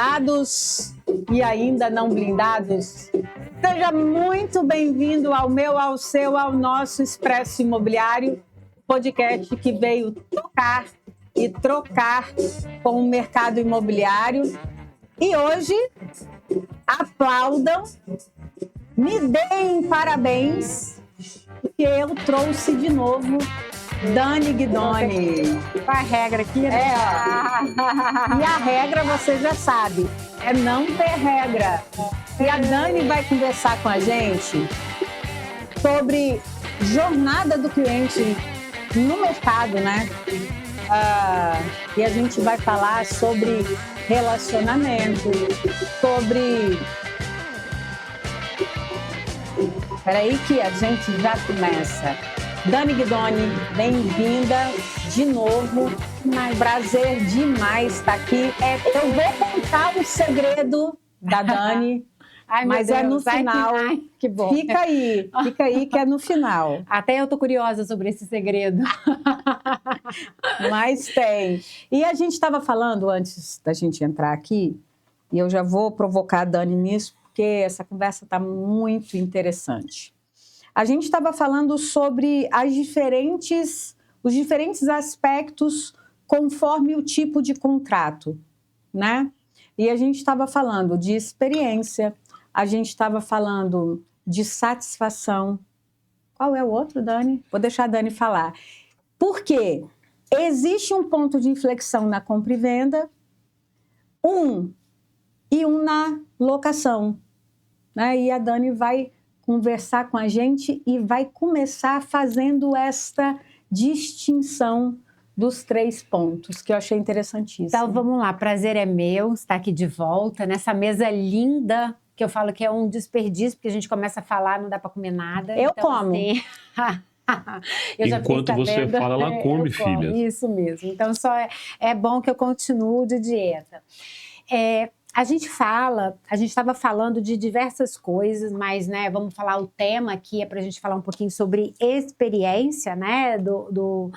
Blindados e ainda não blindados, seja muito bem-vindo ao meu, ao seu, ao nosso Expresso Imobiliário, podcast que veio tocar e trocar com o mercado imobiliário. E hoje, aplaudam, me deem parabéns, porque eu trouxe de novo Dani Guidoni. Qual a regra aqui? Né? E a regra, você já sabe, é não ter regra. E a Dani vai conversar com a gente sobre jornada do cliente no mercado, né? E a gente vai falar sobre relacionamento, sobre... Peraí que a gente já começa. Dani Guidoni, bem-vinda de novo. Prazer demais estar aqui. Eu vou contar o segredo da Dani, Ai, mas é no Deus. final. Ai, que bom. Fica aí que é no final. Até eu tô curiosa sobre esse segredo. Mas tem. E a gente estava falando antes da gente entrar aqui, e eu já vou provocar a Dani nisso, porque essa conversa está muito interessante. A gente estava falando sobre os diferentes aspectos conforme o tipo de contrato, né? E a gente estava falando de experiência, a gente estava falando de satisfação. Qual é o outro, Dani? Vou deixar a Dani falar. Por quê? Existe um ponto de inflexão na compra e venda, um na locação, né? E a Dani vai conversar com a gente e vai começar fazendo esta distinção dos 3 pontos, que eu achei interessantíssimo. Então vamos lá, prazer é meu estar aqui de volta, nessa mesa linda, que eu falo que é um desperdício, porque a gente começa a falar, não dá para comer nada. Eu então, como. Assim... Enquanto você fala, ela come, filha. Isso mesmo. Então, é bom que eu continuo de dieta. A gente estava falando de diversas coisas, mas, né, vamos falar o tema aqui, é para a gente falar um pouquinho sobre experiência, né, do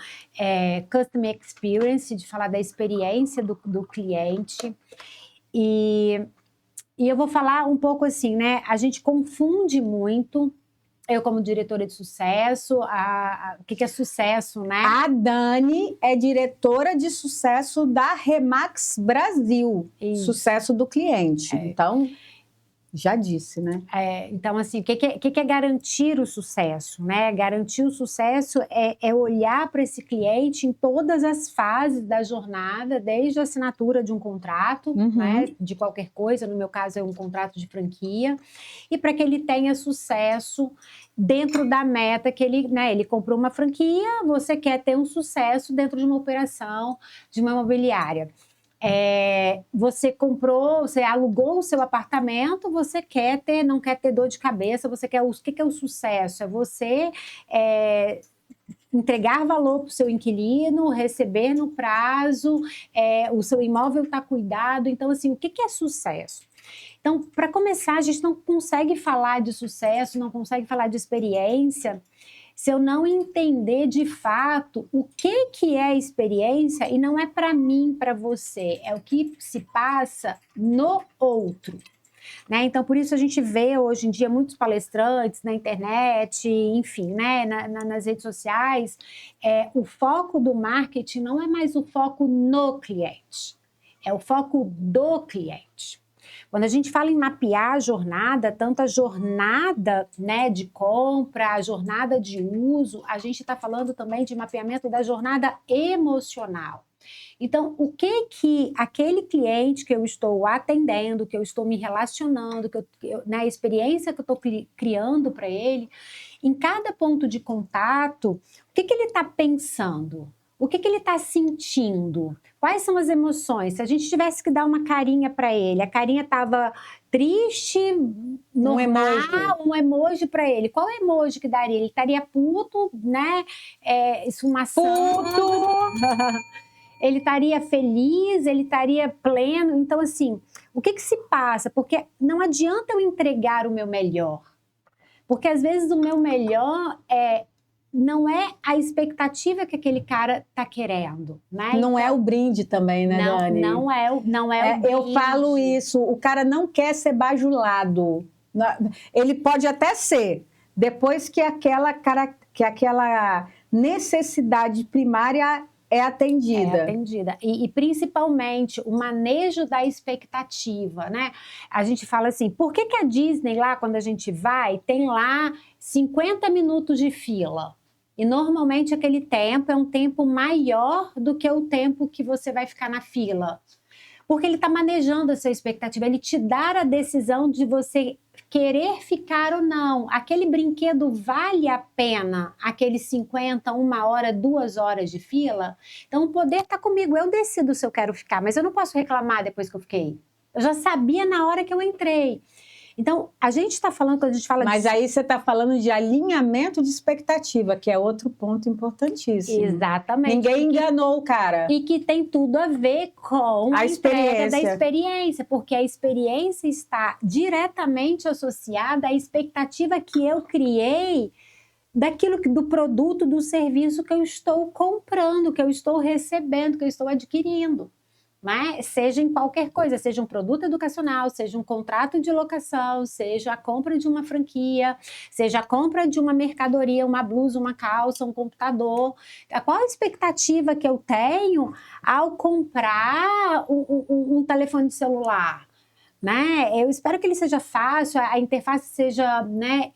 Customer Experience, de falar da experiência do cliente. E eu vou falar um pouco assim, né, a gente confunde muito. Eu, como diretora de sucesso, o que é sucesso, né? A Dani é diretora de sucesso da Remax Brasil. Isso. Sucesso do cliente. Então, já disse, né? Então, assim, o que é garantir o sucesso, né? Garantir o sucesso é olhar para esse cliente em todas as fases da jornada, desde a assinatura de um contrato, né? De qualquer coisa, no meu caso é um contrato de franquia, e para que ele tenha sucesso dentro da meta que ele comprou uma franquia, você quer ter um sucesso dentro de uma operação de uma imobiliária. Você alugou o seu apartamento, você não quer ter dor de cabeça, você quer o que é o sucesso? É você entregar valor para o seu inquilino, receber no prazo, o seu imóvel está cuidado. Então, assim, o que é sucesso? Então, para começar, a gente não consegue falar de sucesso, não consegue falar de experiência se eu não entender de fato o que é experiência, e não é para mim, para você, é o que se passa no outro. Né? Então, por isso a gente vê hoje em dia muitos palestrantes na internet, enfim, né? Nas redes sociais, o foco do marketing não é mais o foco no cliente, é o foco do cliente. Quando a gente fala em mapear a jornada, tanto a jornada, né, de compra, a jornada de uso, a gente está falando também de mapeamento da jornada emocional. Então, o que aquele cliente que eu estou atendendo, que eu estou me relacionando, na experiência que eu estou criando para ele, em cada ponto de contato, o que ele está pensando? O que ele está sentindo? Quais são as emoções? Se a gente tivesse que dar uma carinha para ele, a carinha estava triste, normal, um emoji para ele. Qual emoji que daria? Ele estaria puto, né? Esfumaçando. Puto! Ele estaria feliz, ele estaria pleno. Então, assim, o que se passa? Porque não adianta eu entregar o meu melhor. Porque, às vezes, o meu melhor é não é a expectativa que aquele cara está querendo, né? Não é o brinde também, né, Dani? Não é o brinde. Eu falo isso, o cara não quer ser bajulado. Ele pode até ser, depois que aquela necessidade primária é atendida. É atendida. E principalmente o manejo da expectativa, né? A gente fala assim, por que a Disney lá, quando a gente vai, tem lá 50 minutos de fila? E normalmente aquele tempo é um tempo maior do que o tempo que você vai ficar na fila. Porque ele está manejando a sua expectativa, ele te dá a decisão de você querer ficar ou não. Aquele brinquedo vale a pena, aqueles 50, 1 hora, 2 horas de fila? Então o poder está comigo, eu decido se eu quero ficar, mas eu não posso reclamar depois que eu fiquei. Eu já sabia na hora que eu entrei. Então, a gente está falando, quando a gente fala Mas aí você está falando de alinhamento de expectativa, que é outro ponto importantíssimo. Exatamente. Ninguém enganou o cara. E que tem tudo a ver com a entrega da experiência, porque a experiência está diretamente associada à expectativa que eu criei do produto, do serviço que eu estou comprando, que eu estou recebendo, que eu estou adquirindo. Mas seja em qualquer coisa, seja um produto educacional, seja um contrato de locação, seja a compra de uma franquia, seja a compra de uma mercadoria, uma blusa, uma calça, um computador. Qual a expectativa que eu tenho ao comprar um telefone de celular? Né? Eu espero que ele seja fácil, a interface seja, né,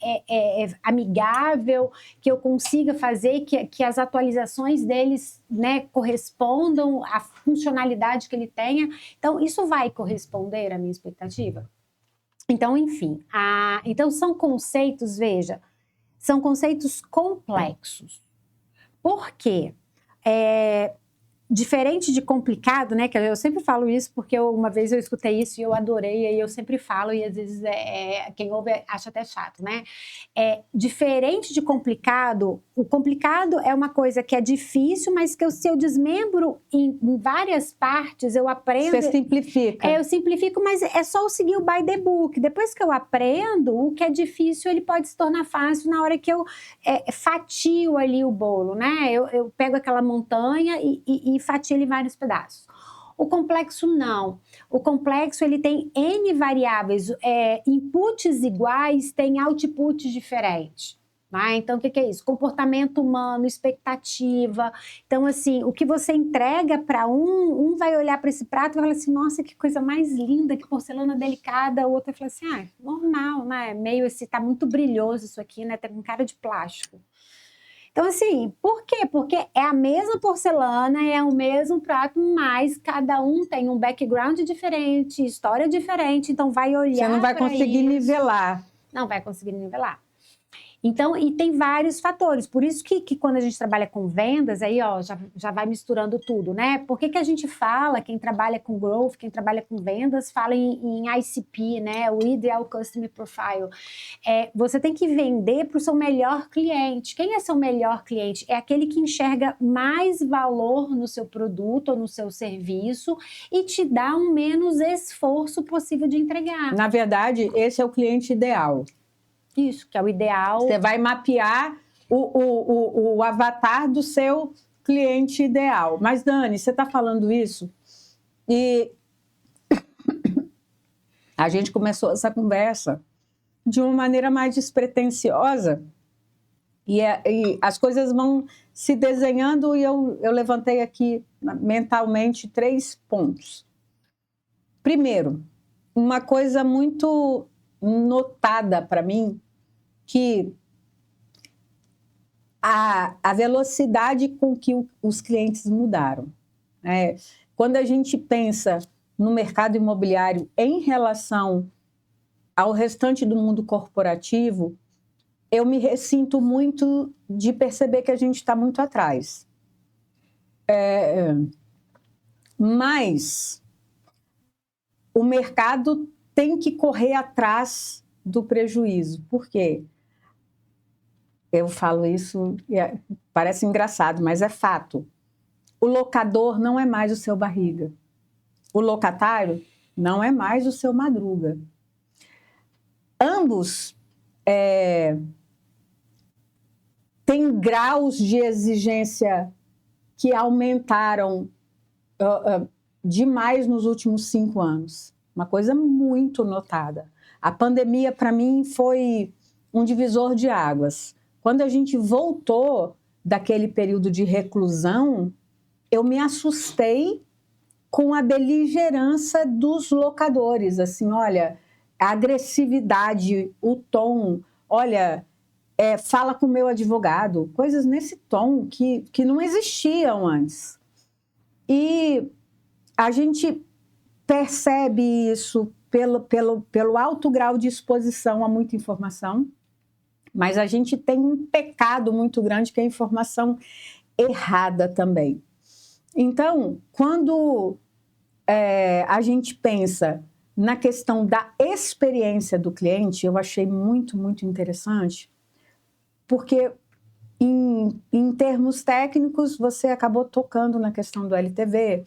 amigável, que eu consiga fazer, que as atualizações deles, né, correspondam à funcionalidade que ele tenha. Então, isso vai corresponder à minha expectativa? Então, enfim, então são conceitos, veja, são conceitos complexos. Por quê? Diferente de complicado, né? Que eu sempre falo isso porque uma vez eu escutei isso e eu adorei, e eu sempre falo, e às vezes quem ouve acha até chato, né? Diferente de complicado, o complicado é uma coisa que é difícil, mas que se eu desmembro em várias partes, eu aprendo. Você simplifica. Eu simplifico, mas é só eu seguir o by the book. Depois que eu aprendo, o que é difícil, ele pode se tornar fácil na hora que eu fatio ali o bolo, né? Eu pego aquela montanha e fatio ele em vários pedaços. O complexo não. O complexo ele tem N variáveis, inputs iguais têm outputs diferentes. Né? Então, o que é isso? Comportamento humano, expectativa. Então, assim, o que você entrega para um vai olhar para esse prato e vai falar assim, nossa, que coisa mais linda, que porcelana delicada. O outro vai falar assim, normal, né? Meio assim, tá muito brilhoso isso aqui, né? Tá com cara de plástico. Então, assim, por quê? Porque é a mesma porcelana, é o mesmo prato, mas cada um tem um background diferente, história diferente, então vai olhar. Você não vai conseguir nivelar. Não vai conseguir nivelar. Então, e tem vários fatores, por isso que quando a gente trabalha com vendas, aí ó, já vai misturando tudo, né? Por que a gente fala, quem trabalha com growth, quem trabalha com vendas, fala em ICP, né? O Ideal Customer Profile. Você tem que vender para o seu melhor cliente. Quem é seu melhor cliente? É aquele que enxerga mais valor no seu produto ou no seu serviço e te dá um menos esforço possível de entregar. Na verdade, esse é o cliente ideal. Isso, que é o ideal. Você vai mapear o avatar do seu cliente ideal. Mas, Dani, você está falando isso e a gente começou essa conversa de uma maneira mais despretensiosa e as coisas vão se desenhando e eu levantei aqui mentalmente 3 pontos. Primeiro, uma coisa muito notada para mim, que a velocidade com que os clientes mudaram. Quando a gente pensa no mercado imobiliário em relação ao restante do mundo corporativo, eu me ressinto muito de perceber que a gente está muito atrás. Mas o mercado tem que correr atrás do prejuízo. Por quê? Eu falo isso, parece engraçado, mas é fato. O locador não é mais o seu barriga. O locatário não é mais o seu madruga. Ambos tem graus de exigência que aumentaram demais nos últimos 5 anos. Uma coisa muito notada. A pandemia, para mim, foi um divisor de águas. Quando a gente voltou daquele período de reclusão, eu me assustei com a beligerância dos locadores. Assim, olha, a agressividade, o tom, olha, fala com o meu advogado, coisas nesse tom que não existiam antes. E a gente percebe isso pelo alto grau de exposição a muita informação, mas a gente tem um pecado muito grande que é a informação errada também. Então, quando a gente pensa na questão da experiência do cliente, eu achei muito, muito interessante, porque em termos técnicos, você acabou tocando na questão do LTV,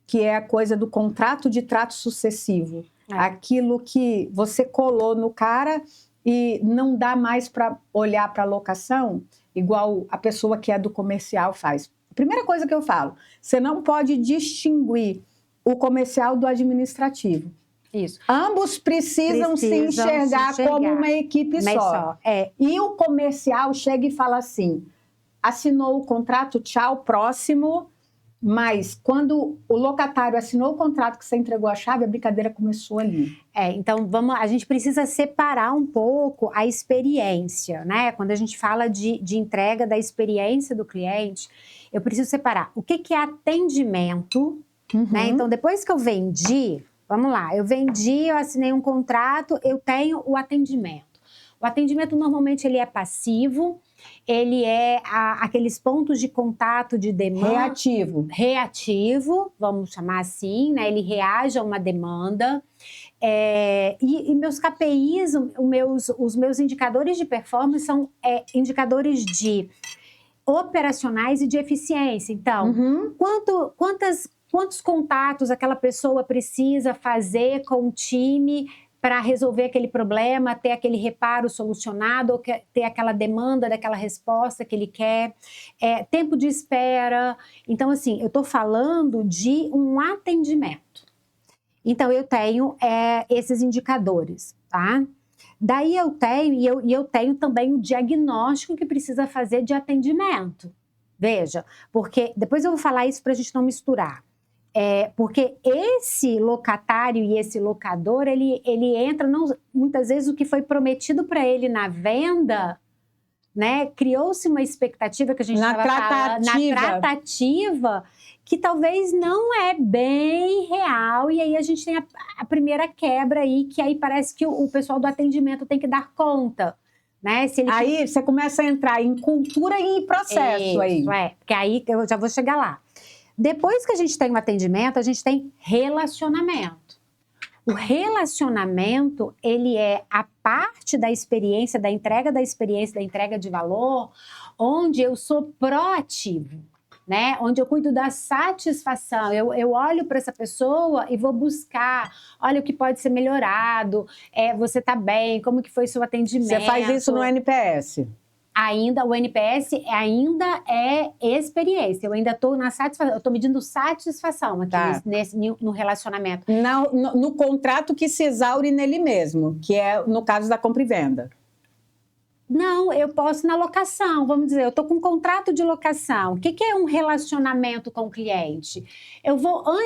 que é a coisa do contrato de trato sucessivo. Aquilo que você colou no cara e não dá mais para olhar para a locação, igual a pessoa que é do comercial faz. Primeira coisa que eu falo, você não pode distinguir o comercial do administrativo. Isso. Ambos precisam se enxergar como uma equipe só. E o comercial chega e fala assim, assinou o contrato, tchau, próximo. Mas quando o locatário assinou o contrato que você entregou a chave, a brincadeira começou ali. Então a gente precisa separar um pouco a experiência, né? Quando a gente fala de entrega da experiência do cliente, eu preciso separar o que é atendimento, né? Então, depois que eu vendi, vamos lá, eu assinei um contrato, eu tenho o atendimento. O atendimento normalmente ele é passivo, ele é aqueles pontos de contato de demanda. Reativo, vamos chamar assim, né? Ele reage a uma demanda. E meus KPIs, os meus indicadores de performance são indicadores de operacionais e de eficiência. Então, quantos contatos aquela pessoa precisa fazer com o time para resolver aquele problema, ter aquele reparo solucionado, ou ter aquela demanda daquela resposta que ele quer, tempo de espera. Então, assim, eu estou falando de um atendimento. Então, eu tenho esses indicadores, tá? Daí eu tenho também o diagnóstico que precisa fazer de atendimento. Veja, porque depois eu vou falar isso para a gente não misturar. Porque esse locatário e esse locador, ele entra, muitas vezes, o que foi prometido para ele na venda, né? Criou-se uma expectativa que a gente estava falando, na tratativa, que talvez não é bem real, e aí a gente tem a primeira quebra aí, que aí parece que o pessoal do atendimento tem que dar conta. Né? Aí você começa a entrar em cultura e em processo. Isso, porque aí eu já vou chegar lá. Depois que a gente tem um atendimento, a gente tem relacionamento. O relacionamento, ele é a parte da experiência, da entrega de valor, onde eu sou proativo, né? Onde eu cuido da satisfação. Eu olho para essa pessoa e vou buscar, olha o que pode ser melhorado, você está bem, como que foi seu atendimento. Você faz isso no NPS? O NPS ainda é experiência. Eu ainda estou na satisfação, eu estou medindo satisfação aqui no relacionamento. No contrato que se exaure nele mesmo, que é no caso da compra e venda. Não, eu posso na locação, vamos dizer, eu estou com um contrato de locação. O que é um relacionamento com o cliente?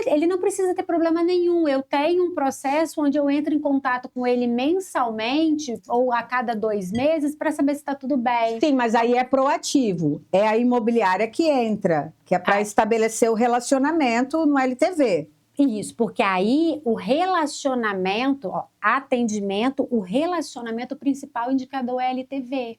Ele não precisa ter problema nenhum, eu tenho um processo onde eu entro em contato com ele mensalmente ou a cada 2 meses para saber se está tudo bem. Sim, mas aí é proativo, é a imobiliária que entra, que é para estabelecer o relacionamento no LTV. Isso, porque aí o relacionamento, atendimento, o relacionamento principal indicador é LTV.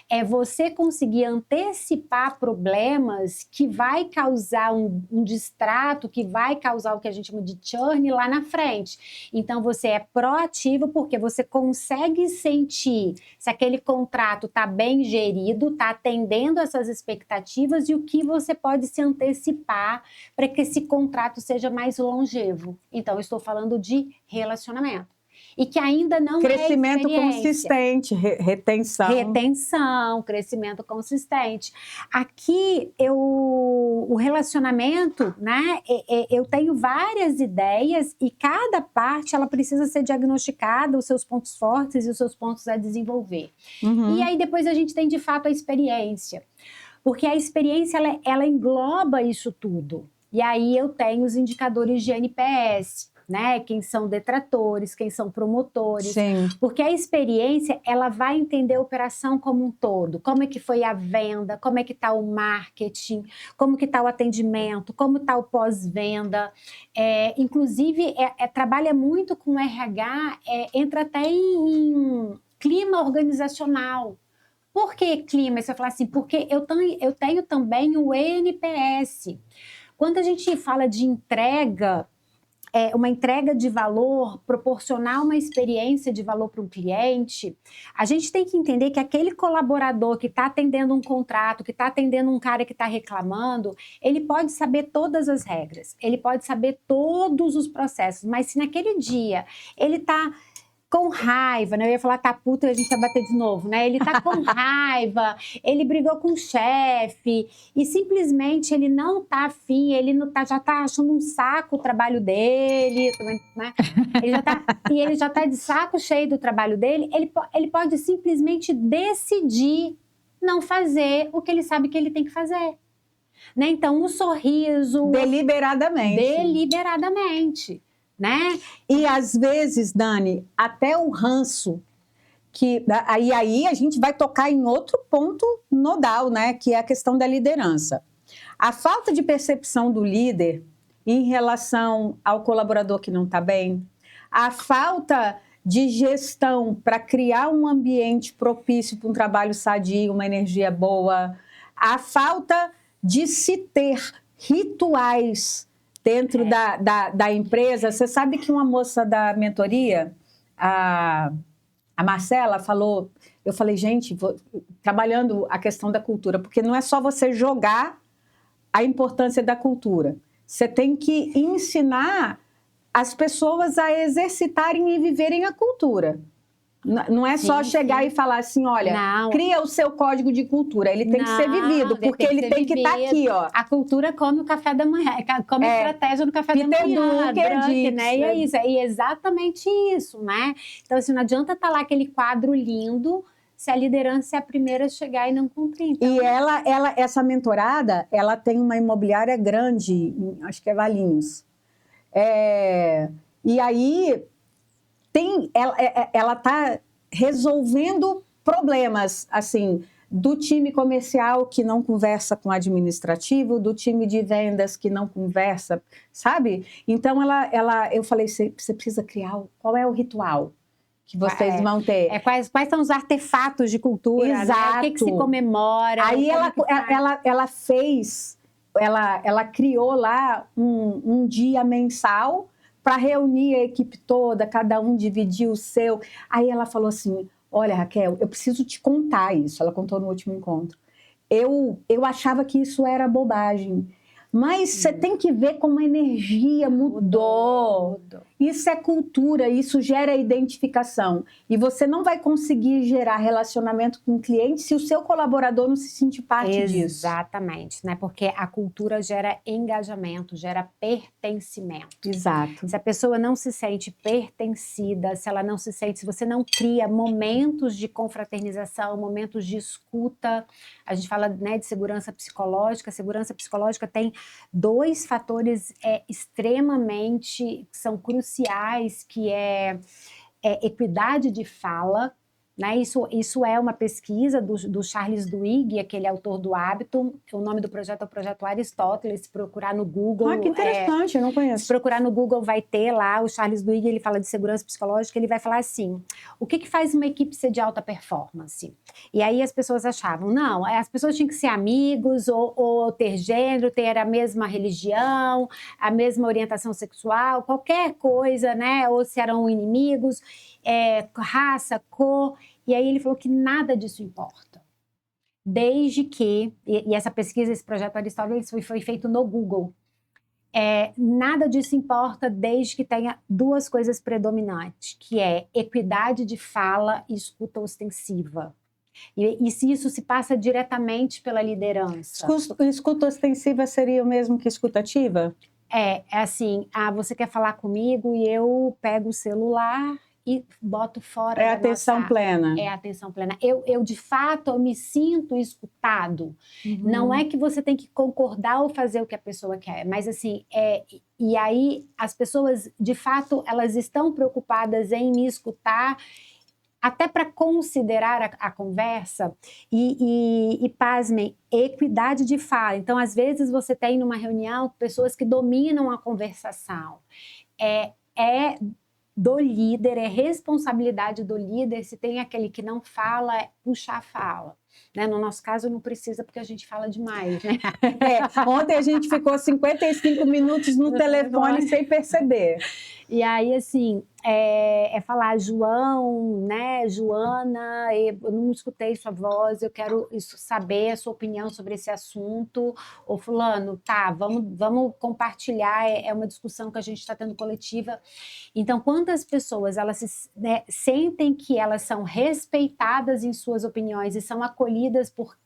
É você conseguir antecipar problemas que vai causar um distrato, que vai causar o que a gente chama de churn lá na frente. Então, você é proativo porque você consegue sentir se aquele contrato está bem gerido, está atendendo essas expectativas e o que você pode se antecipar para que esse contrato seja mais longevo. Então, eu estou falando de relacionamento. e que ainda não Crescimento é experiência. consistente, retenção. Retenção, crescimento consistente. Aqui, o relacionamento, né? Eu tenho várias ideias e cada parte ela precisa ser diagnosticada, os seus pontos fortes e os seus pontos a desenvolver. Uhum. E aí depois a gente tem de fato a experiência, porque a experiência ela engloba isso tudo. E aí eu tenho os indicadores de NPS, né? Quem são detratores, quem são promotores. Sim. Porque a experiência, ela vai entender a operação como um todo. Como é que foi a venda, como é que está o marketing, como que está o atendimento, como está o pós-venda. Inclusive, trabalha muito com RH, entra até em clima organizacional. Por que clima? Você vai falar assim, porque eu tenho também o NPS. Quando a gente fala de entrega, uma entrega de valor, proporcionar uma experiência de valor para um cliente, a gente tem que entender que aquele colaborador que está atendendo um contrato, que está atendendo um cara que está reclamando, ele pode saber todas as regras, ele pode saber todos os processos, mas se naquele dia ele está com raiva, né? Eu ia falar tá puto e a gente vai bater de novo, né? Ele tá com raiva, ele brigou com o chefe e simplesmente ele não tá afim, ele não tá, já tá achando um saco o trabalho dele, né? Ele já tá de saco cheio do trabalho dele, ele pode simplesmente decidir não fazer o que ele sabe que ele tem que fazer. Né? Então, um sorriso... Deliberadamente. Né? E às vezes, Dani, até o ranço, que aí a gente vai tocar em outro ponto nodal, né? Que é a questão da liderança. A falta de percepção do líder em relação ao colaborador que não está bem, a falta de gestão para criar um ambiente propício para um trabalho sadio, uma energia boa, a falta de se ter rituais dentro da empresa. Você sabe que uma moça da mentoria, a Marcela, falou... Eu falei, gente, trabalhando a questão da cultura, porque não é só você jogar a importância da cultura. Você tem que ensinar as pessoas a exercitarem e viverem a cultura. Não é só chegar e falar assim, olha, cria o seu código de cultura. Ele tem que ser vivido, porque ele tem que estar aqui, ó. A cultura come o café da manhã, come estratégia no café da manhã. Né? E é isso, é exatamente isso, né? Então, assim, não adianta estar lá aquele quadro lindo se a liderança é a primeira a chegar e não cumprir. Então... E essa mentorada, ela tem uma imobiliária grande, acho que é Valinhos. E aí... ela está resolvendo problemas, assim, do time comercial que não conversa com o administrativo, do time de vendas que não conversa, sabe? Então, eu falei, você precisa criar, qual é o ritual que vocês vão ter? Quais são os artefatos de cultura? Exato. Né? O que se comemora? Aí ela criou lá um dia mensal para reunir a equipe toda, cada um dividir o seu. Aí ela falou assim, olha, Raquel, eu preciso te contar isso. Ela contou no último encontro. Eu achava que isso era bobagem. Mas você tem que ver como a energia mudou. Isso é cultura, isso gera identificação. E você não vai conseguir gerar relacionamento com o cliente se o seu colaborador não se sentir parte disso. Exatamente, né? Porque a cultura gera engajamento, gera pertencimento. Exato. Se a pessoa não se sente pertencida, se você não cria momentos de confraternização, momentos de escuta, a gente fala, né, de segurança psicológica. A segurança psicológica tem 2 fatores extremamente, são cruciais, que é equidade de fala, né? Isso é uma pesquisa do Charles Duhigg, aquele autor do Hábito. O nome do projeto é o Projeto Aristóteles. Se procurar no Google... Ah, que interessante, eu não conheço. Se procurar no Google vai ter lá, o Charles Duhigg, ele fala de segurança psicológica, ele vai falar assim, o que faz uma equipe ser de alta performance? E aí as pessoas achavam, não, as pessoas tinham que ser amigos, ou ter gênero, ter a mesma religião, a mesma orientação sexual, qualquer coisa, né? Ou se eram inimigos, raça, cor. E aí ele falou que nada disso importa. Desde que, e essa pesquisa, esse projeto Aristóteles foi feito no Google. Nada disso importa desde que tenha duas coisas predominantes, que é equidade de fala e escuta ostensiva. E se isso se passa diretamente pela liderança? Escuta ostensiva seria o mesmo que escutativa? É assim, você quer falar comigo e eu pego o celular e boto fora É da atenção nossa... plena. É atenção plena. Eu, de fato, eu me sinto escutado. Não é que você tem que concordar ou fazer o que a pessoa quer, mas assim, e aí as pessoas, de fato, elas estão preocupadas em me escutar, até para considerar a conversa e pasmem, equidade de fala. Então, às vezes, você tem numa reunião pessoas que dominam a conversação. É do líder, é responsabilidade do líder, se tem aquele que não fala, puxar a fala. Né? No nosso caso, não precisa, porque a gente fala demais, né? Ontem a gente ficou 55 minutos no telefone sem perceber. E aí, assim, falar João, né, Joana, eu não escutei sua voz, eu quero saber a sua opinião sobre esse assunto. Ou fulano, tá, vamos compartilhar, é uma discussão que a gente está tendo coletiva. Então, quantas pessoas elas sentem que elas são respeitadas em suas opiniões e são acolhidas por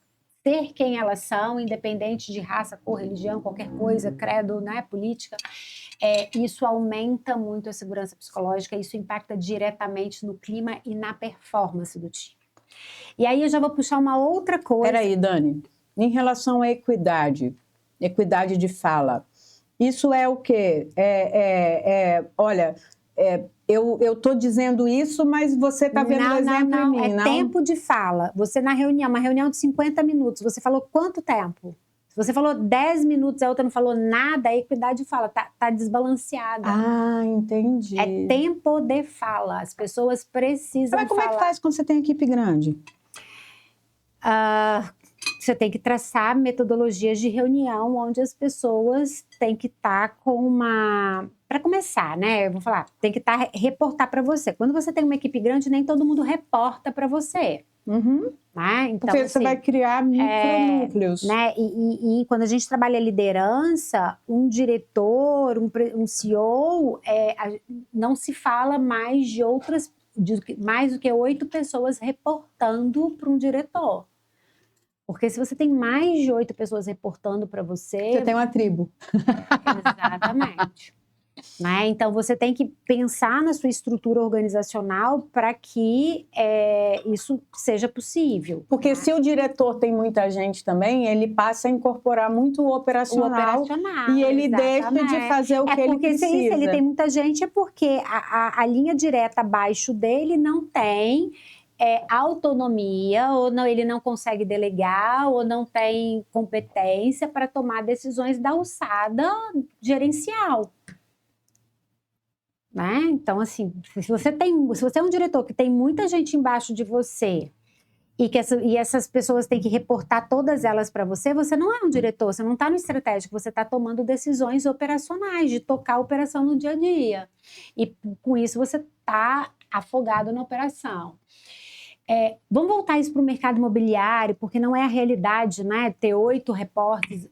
ser quem elas são, independente de raça, cor, religião, qualquer coisa, credo, né, política, isso aumenta muito a segurança psicológica, isso impacta diretamente no clima e na performance do time. E aí eu já vou puxar uma outra coisa. Peraí, Dani, em relação à equidade de fala, isso é o quê? Olha, eu estou dizendo isso, mas você está vendo o exemplo em mim, não? É tempo de fala. Você na reunião, uma reunião de 50 minutos, você falou quanto tempo? Se você falou 10 minutos, a outra não falou nada, a equidade de fala tá desbalanceada. Ah, entendi. É tempo de fala. As pessoas precisam Mas como falar. é que faz quando você tem equipe grande? Você tem que traçar metodologias de reunião onde as pessoas têm que estar com uma... Para começar, né? Eu vou falar, tem que reportar para você. Quando você tem uma equipe grande, nem todo mundo reporta para você. Uhum. Né? Então, porque você vai criar micronúcleos. Né? E quando a gente trabalha liderança, um diretor, um CEO, não se fala mais mais do que 8 pessoas reportando para um diretor. Porque se você tem mais de 8 pessoas reportando para você... Você tem uma tribo. Exatamente. Né? Então, você tem que pensar na sua estrutura organizacional para que isso seja possível. Porque se o diretor tem muita gente também, ele passa a incorporar muito o operacional e ele exatamente. deixa de fazer o que ele precisa. Porque se ele tem muita gente, é porque a linha direta abaixo dele não tem... autonomia, ou não, ele não consegue delegar, ou não tem competência para tomar decisões da alçada gerencial. Né? Então, assim, se você é um diretor que tem muita gente embaixo de você e essas pessoas têm que reportar todas elas para você, você não é um diretor, você não está no estratégico, você está tomando decisões operacionais, de tocar a operação no dia a dia. E com isso você está afogado na operação. Vamos voltar isso para o mercado imobiliário, porque não é a realidade, né? Ter 8 repórteres.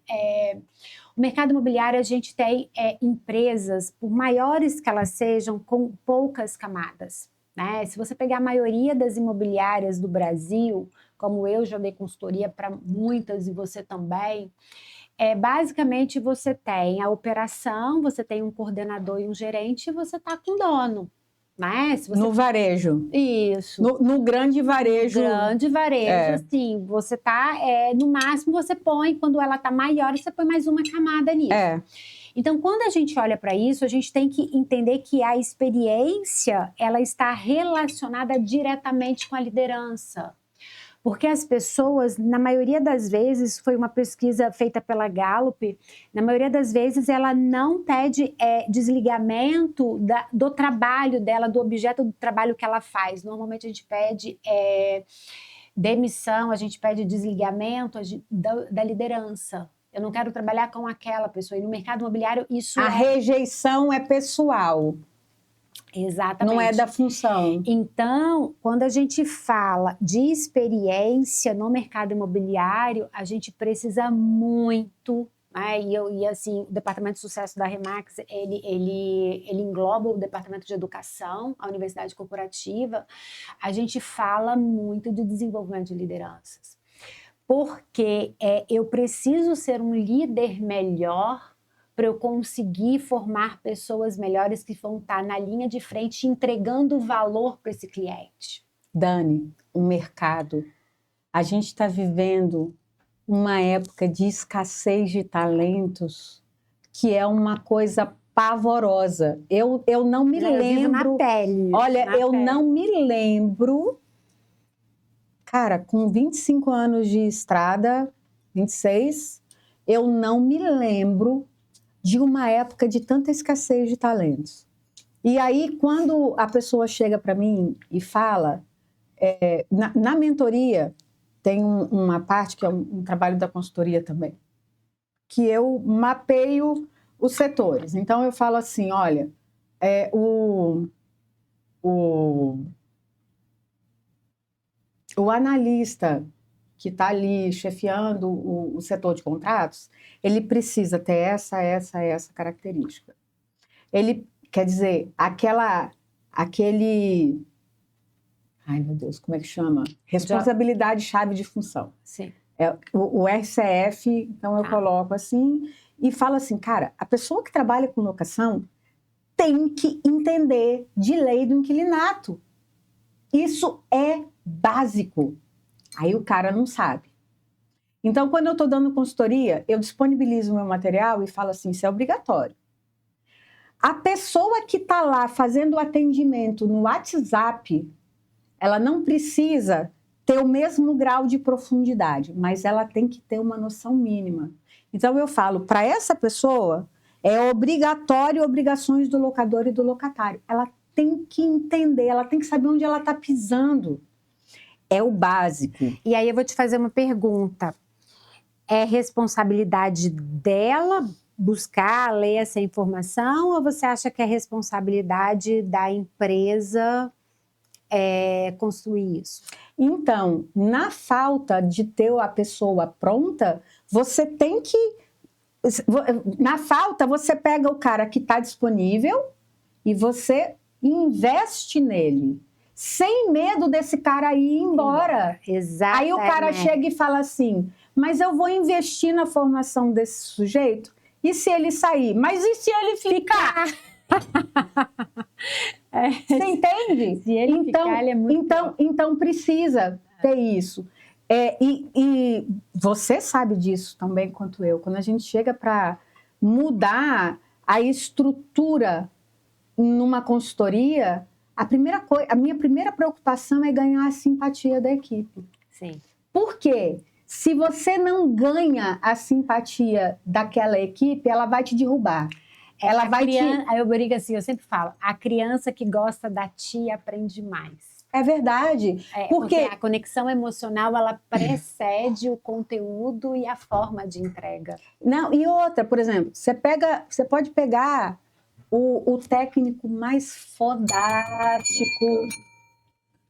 O mercado imobiliário, a gente tem empresas, por maiores que elas sejam, com poucas camadas. Né? Se você pegar a maioria das imobiliárias do Brasil, como eu já dei consultoria para muitas e você também, basicamente você tem a operação, você tem um coordenador e um gerente e você está com o dono. Né? No varejo. Isso. No grande varejo. No grande varejo, assim, você tá, no máximo você põe, quando ela tá maior, você põe mais uma camada nisso. Então, quando a gente olha para isso, a gente tem que entender que a experiência, ela está relacionada diretamente com a liderança. Porque as pessoas, na maioria das vezes, foi uma pesquisa feita pela Gallup, na maioria das vezes ela não pede desligamento do trabalho dela, do objeto do trabalho que ela faz. Normalmente a gente pede demissão, a gente pede desligamento da liderança. Eu não quero trabalhar com aquela pessoa. E no mercado imobiliário isso A rejeição é pessoal. Exatamente. Não é da função. Então, quando a gente fala de experiência no mercado imobiliário, a gente precisa muito, né? E assim, o Departamento de Sucesso da Remax, ele engloba o Departamento de Educação, a Universidade Corporativa. A gente fala muito de desenvolvimento de lideranças. Porque eu preciso ser um líder melhor para eu conseguir formar pessoas melhores que vão estar na linha de frente entregando valor para esse cliente. Dani, o mercado, a gente está vivendo uma época de escassez de talentos que é uma coisa pavorosa. Eu não me lembro... Eu vivo na pele. Olha, não me lembro... Cara, com 25 anos de estrada, 26, eu não me lembro de uma época de tanta escassez de talentos. E aí, quando a pessoa chega para mim e fala, na mentoria, tem uma parte que é um trabalho da consultoria também, que eu mapeio os setores. Então, eu falo assim, olha, o analista que está ali chefiando o setor de contratos, ele precisa ter essa característica. Ele, quer dizer, aquele... Ai, meu Deus, como é que chama? Responsabilidade-chave de função. Sim. O RCF, então eu coloco assim, e falo assim, cara, a pessoa que trabalha com locação tem que entender de lei do inquilinato. Isso é básico. Aí o cara não sabe. Então, quando eu estou dando consultoria, eu disponibilizo o meu material e falo assim, isso é obrigatório. A pessoa que está lá fazendo o atendimento no WhatsApp, ela não precisa ter o mesmo grau de profundidade, mas ela tem que ter uma noção mínima. Então, eu falo, para essa pessoa, é obrigatório obrigações do locador e do locatário. Ela tem que entender, ela tem que saber onde ela está pisando. É o básico. E aí eu vou te fazer uma pergunta. É responsabilidade dela buscar, ler essa informação, ou você acha que é responsabilidade da empresa construir isso? Então, na falta de ter a pessoa pronta, você tem que... Na falta, você pega o cara que está disponível e você investe nele. Sem medo desse cara ir embora. Exatamente. Aí o cara chega e fala assim, mas eu vou investir na formação desse sujeito, e se ele sair? Mas e se ele ficar? Você entende? Se ele ficar, ele é muito então precisa ter isso. E você sabe disso também quanto eu. Quando a gente chega para mudar a estrutura numa consultoria, a minha primeira preocupação é ganhar a simpatia da equipe. Sim. Por quê? Se você não ganha a simpatia daquela equipe, ela vai te derrubar. Ela vai Aí eu brigo assim, eu sempre falo, a criança que gosta da tia aprende mais. É verdade. Porque a conexão emocional, ela precede o conteúdo e a forma de entrega. Não, e outra, por exemplo, você pode pegar o técnico mais fodástico,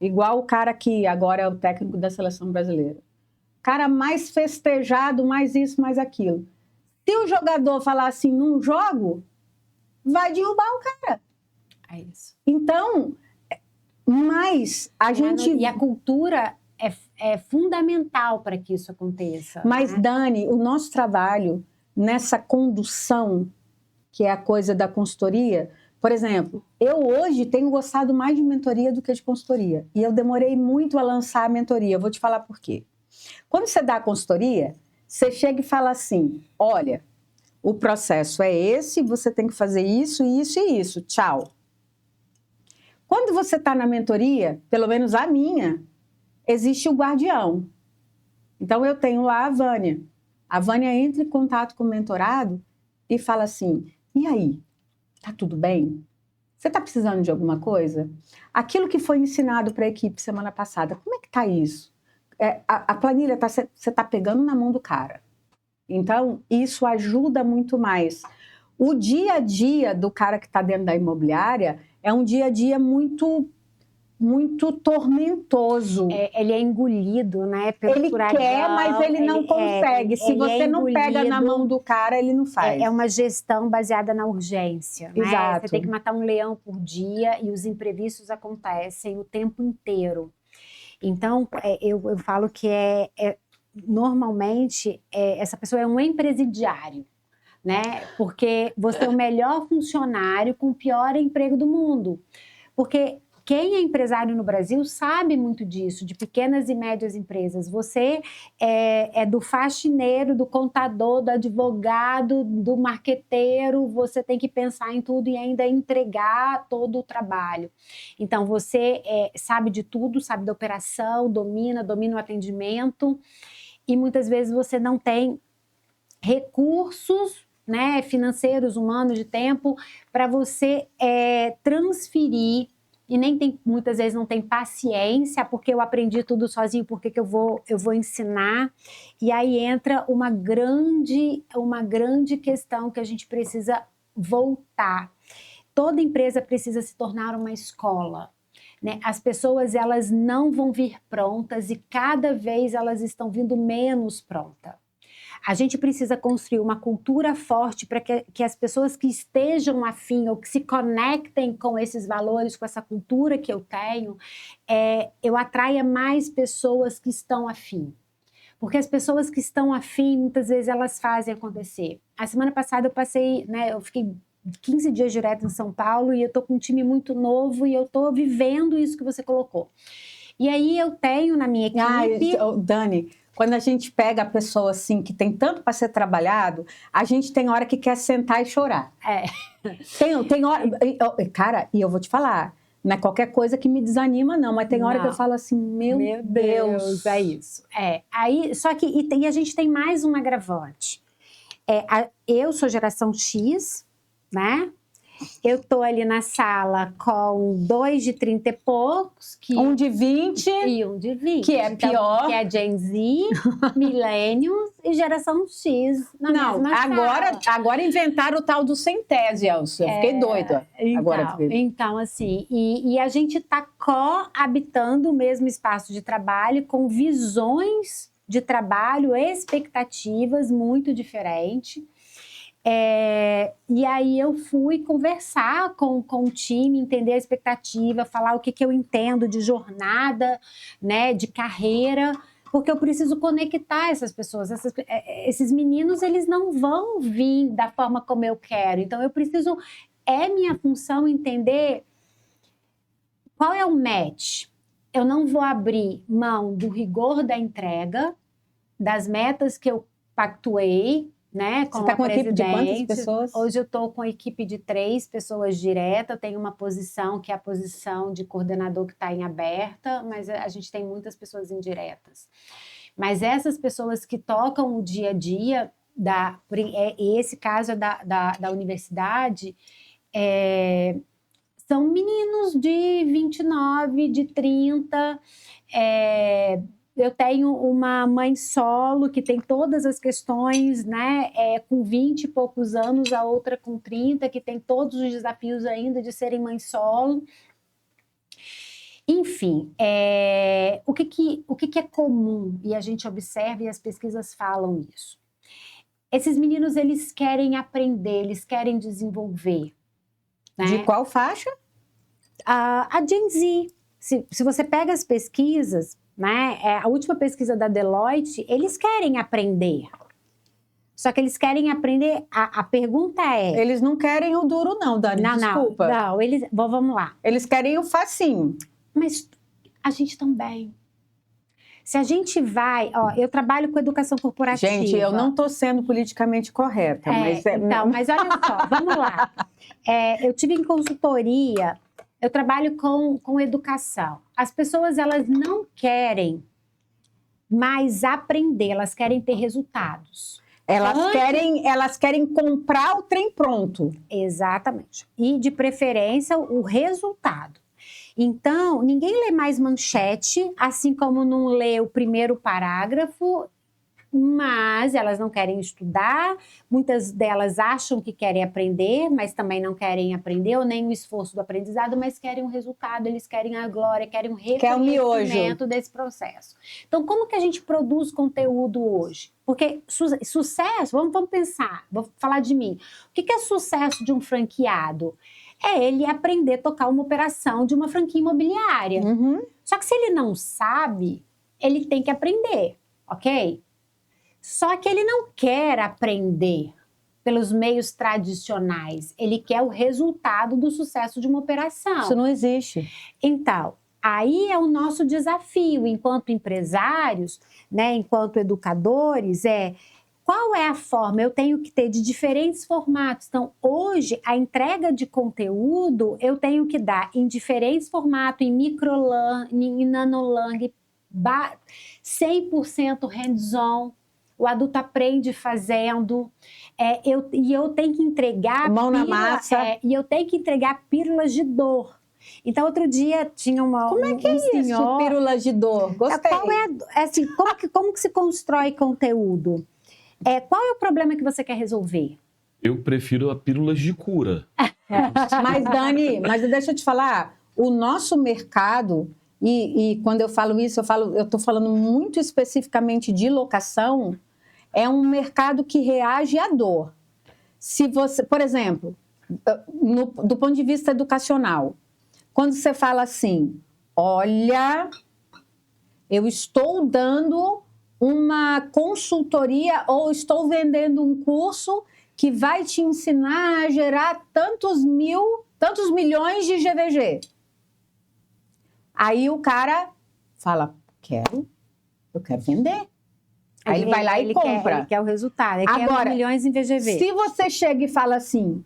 igual o cara que agora é o técnico da seleção brasileira. O cara mais festejado, mais isso, mais aquilo. Se o jogador falar assim, não jogo, vai derrubar o cara. É isso. Então, mas a gente... E a cultura é fundamental para que isso aconteça. Mas, né? Dani, o nosso trabalho nessa condução, que é a coisa da consultoria, por exemplo, eu hoje tenho gostado mais de mentoria do que de consultoria. E eu demorei muito a lançar a mentoria. Eu vou te falar por quê. Quando você dá a consultoria, você chega e fala assim, olha, o processo é esse, você tem que fazer isso, isso e isso. Tchau. Quando você está na mentoria, pelo menos a minha, existe o guardião. Então, eu tenho lá a Vânia. A Vânia entra em contato com o mentorado e fala assim, e aí, tá tudo bem? Você está precisando de alguma coisa? Aquilo que foi ensinado para a equipe semana passada, como é que está isso? A planilha, você está pegando na mão do cara. Então, isso ajuda muito mais. O dia a dia do cara que está dentro da imobiliária é um dia a dia muito muito tormentoso. Ele é engolido, né? Pelo Ele furacão, quer, mas ele não consegue. Se ele você não pega na mão do cara, ele não faz. É uma gestão baseada na urgência, né? Exato. Você tem que matar um leão por dia e os imprevistos acontecem o tempo inteiro. Então, eu falo que normalmente essa pessoa é um empresidiário, né? Porque você é o melhor funcionário com o pior emprego do mundo. Porque quem é empresário no Brasil sabe muito disso, de pequenas e médias empresas. Você é do faxineiro, do contador, do advogado, do marqueteiro, você tem que pensar em tudo e ainda entregar todo o trabalho. Então, você sabe de tudo, sabe da operação, domina o atendimento, e muitas vezes você não tem recursos, né, financeiros, humanos, de tempo, para você transferir. E muitas vezes não tem paciência, porque eu aprendi tudo sozinho, porque que eu vou ensinar. E aí entra uma grande questão que a gente precisa voltar. Toda empresa precisa se tornar uma escola, né? As pessoas, elas não vão vir prontas e cada vez elas estão vindo menos prontas. A gente precisa construir uma cultura forte para que as pessoas que estejam afim ou que se conectem com esses valores, com essa cultura que eu tenho, eu atraia mais pessoas que estão afim. Porque as pessoas que estão afim, muitas vezes elas fazem acontecer. A semana passada eu fiquei 15 dias direto em São Paulo e eu estou com um time muito novo e eu estou vivendo isso que você colocou. E aí eu tenho na minha equipe... Dani, quando a gente pega a pessoa assim, que tem tanto para ser trabalhado, a gente tem hora que quer sentar e chorar. Tem hora... Cara, e eu vou te falar, não é qualquer coisa que me desanima, não, mas tem hora que eu falo assim, meu Deus. É isso. Aí, só que e a gente tem mais um agravante. Eu sou geração X, né? Eu tô ali na sala com 2 de 30 e poucos. Um de 20. E um de 20. Que é pior. Que é Gen Z, Millennials e geração X na mesma sala. Agora inventaram o tal do centésios. Eu fiquei doida. Então, assim, e a gente tá coabitando o mesmo espaço de trabalho com visões de trabalho, expectativas muito diferentes. E aí eu fui conversar com o time, entender a expectativa, falar o que eu entendo de jornada, né, de carreira, porque eu preciso conectar essas pessoas. Esses meninos, eles não vão vir da forma como eu quero. Então eu preciso, minha função entender qual é o match. Eu não vou abrir mão do rigor da entrega, das metas que eu pactuei, né, Você está com uma equipe de quantas pessoas? Hoje eu estou com a equipe de 3 pessoas diretas. Eu tenho uma posição que é a posição de coordenador que está em aberta, mas a gente tem muitas pessoas indiretas. Mas essas pessoas que tocam o dia a dia, esse caso é da universidade, são meninos de 29, de 30, eu tenho uma mãe solo que tem todas as questões, né? Com 20 e poucos anos, a outra com 30, que tem todos os desafios ainda de serem mãe solo. Enfim, o que é comum, e a gente observa e as pesquisas falam isso. Esses meninos, eles querem aprender, eles querem desenvolver. Né? De qual faixa? A Gen Z. Se você pega as pesquisas, né, a última pesquisa da Deloitte, eles querem aprender. Só que eles querem aprender, a pergunta é... Eles não querem o duro não, Dani, desculpa. Não, vamos lá. Eles querem o facinho. Mas a gente também. Se a gente vai... eu trabalho com educação corporativa. Gente, eu não estou sendo politicamente correta, mas... Então, mas olha só, vamos lá. Eu tive em consultoria... Eu trabalho com educação. As pessoas, elas não querem mais aprender, elas querem ter resultados. Elas querem comprar o trem pronto. Exatamente. E, de preferência, o resultado. Então, ninguém lê mais manchete, assim como não lê o primeiro parágrafo, mas elas não querem estudar, muitas delas acham que querem aprender, mas também não querem aprender, ou nem o esforço do aprendizado, mas querem um resultado, eles querem a glória, querem um reconhecimento desse processo. Então, como que a gente produz conteúdo hoje? Porque sucesso, vamos pensar, vou falar de mim. O que é sucesso de um franqueado? É ele aprender a tocar uma operação de uma franquia imobiliária. Uhum. Só que se ele não sabe, ele tem que aprender, ok? Só que ele não quer aprender pelos meios tradicionais. Ele quer o resultado do sucesso de uma operação. Isso não existe. Então, aí é o nosso desafio enquanto empresários, né, enquanto educadores, qual é a forma? Eu tenho que ter de diferentes formatos. Então, hoje, a entrega de conteúdo, eu tenho que dar em diferentes formatos, em microlearning, em nanolearning, 100% hands-on. O adulto aprende fazendo. E eu tenho que entregar... Mão na massa. E eu tenho que entregar pílulas de dor. Então, outro dia tinha Como é que é isso, pílulas de dor? Gostei. Como que se constrói conteúdo? Qual é o problema que você quer resolver? Eu prefiro a pílulas de cura. Mas, Dani, deixa eu te falar, o nosso mercado, e quando eu falo isso, eu estou falando muito especificamente de locação, é um mercado que reage à dor. Se você, por exemplo, do ponto de vista educacional, quando você fala assim, olha, eu estou dando uma consultoria ou estou vendendo um curso que vai te ensinar a gerar tantos milhões de GVG. Aí o cara fala, eu quero vender. Aí ele vai lá e compra. Ele quer o resultado, ele Agora, quer milhões em VGV. Se você chega e fala assim,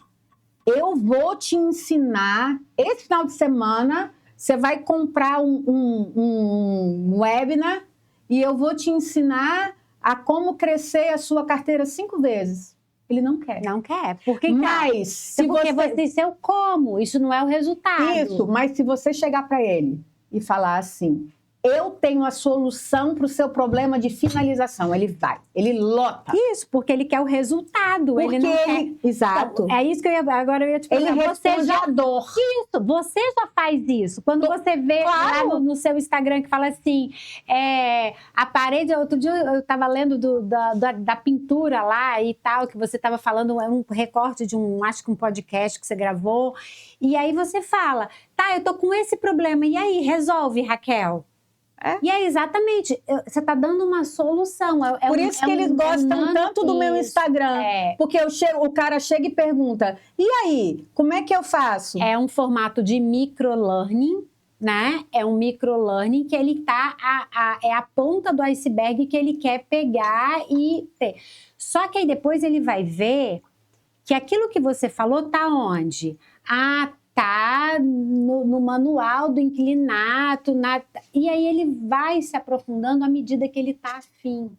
eu vou te ensinar, esse final de semana, você vai comprar um webinar e eu vou te ensinar a como crescer a sua carteira 5 vezes. Ele não quer. Não quer. Porque você... isso é o como, isso não é o resultado. Isso, mas se você chegar para ele e falar assim, eu tenho a solução para o seu problema de finalização, ele vai, lota. Isso, porque ele quer o resultado, porque ele não quer... Exato. Então, é isso que agora eu ia te perguntar. Ele responde a dor. Isso, você já faz isso. Quando você vê lá no seu Instagram que fala assim, a parede, outro dia eu estava lendo da pintura lá e tal, que você estava falando, um recorte de acho que um podcast que você gravou, e aí você fala, tá, eu tô com esse problema, e aí, resolve, Raquel? E é exatamente, você está dando uma solução. Por isso que eles gostam tanto do meu Instagram. Porque o cara chega e pergunta, e aí, como é que eu faço? É um formato de microlearning, né? É um microlearning que ele tá, é a ponta do iceberg que ele quer pegar e ter. Só que aí depois ele vai ver que aquilo que você falou tá onde? Tá no manual do inclinato, e aí ele vai se aprofundando à medida que ele está afim.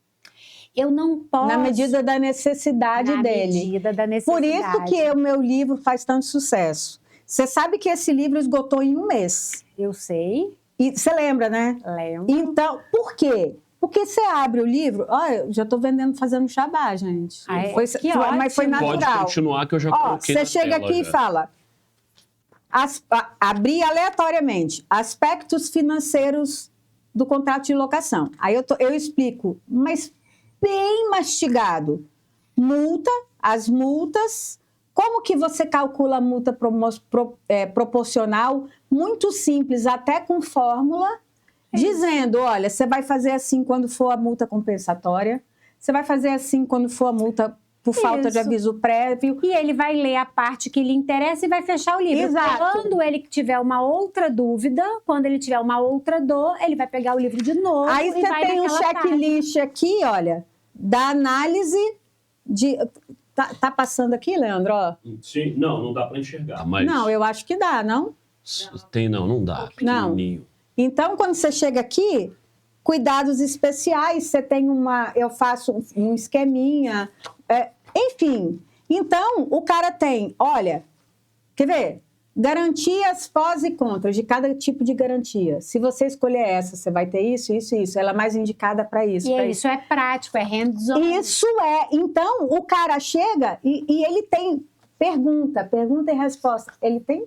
Eu não posso... Na medida da necessidade dele. Na medida da necessidade. Por isso que o meu livro faz tanto sucesso. Você sabe que esse livro esgotou em 1 mês. Eu sei. E você lembra, né? Lembro. Então, por quê? Porque você abre o livro... Olha, eu já estou fazendo jabá, gente. Mas foi natural. Pode continuar que eu já coloquei na Você chega tela aqui já. e fala... Abrir aleatoriamente aspectos financeiros do contrato de locação. Aí eu explico, mas bem mastigado. As multas, como que você calcula a multa proporcional? Muito simples, até com fórmula, dizendo, olha, você vai fazer assim quando for a multa compensatória, você vai fazer assim quando for a multa por falta de aviso prévio. E ele vai ler a parte que lhe interessa e vai fechar o livro. Exato. Quando ele tiver uma outra dúvida, quando ele tiver uma outra dor, ele vai pegar o livro de novo. Aí você tem um checklist aqui, olha, da análise de... Tá passando aqui, Leandro? Ó. Sim, não dá para enxergar. Mas... Não, eu acho que dá, não? Não dá. Pequenininho. Então, quando você chega aqui, cuidados especiais, você tem eu faço um esqueminha... enfim, então o cara tem, olha, quer ver? Garantias pós e contras de cada tipo de garantia. Se você escolher essa, você vai ter isso, isso e isso. Ela é mais indicada para isso. E isso é prático, é hands-on. Isso é. Então, o cara chega e ele tem pergunta e resposta. Ele tem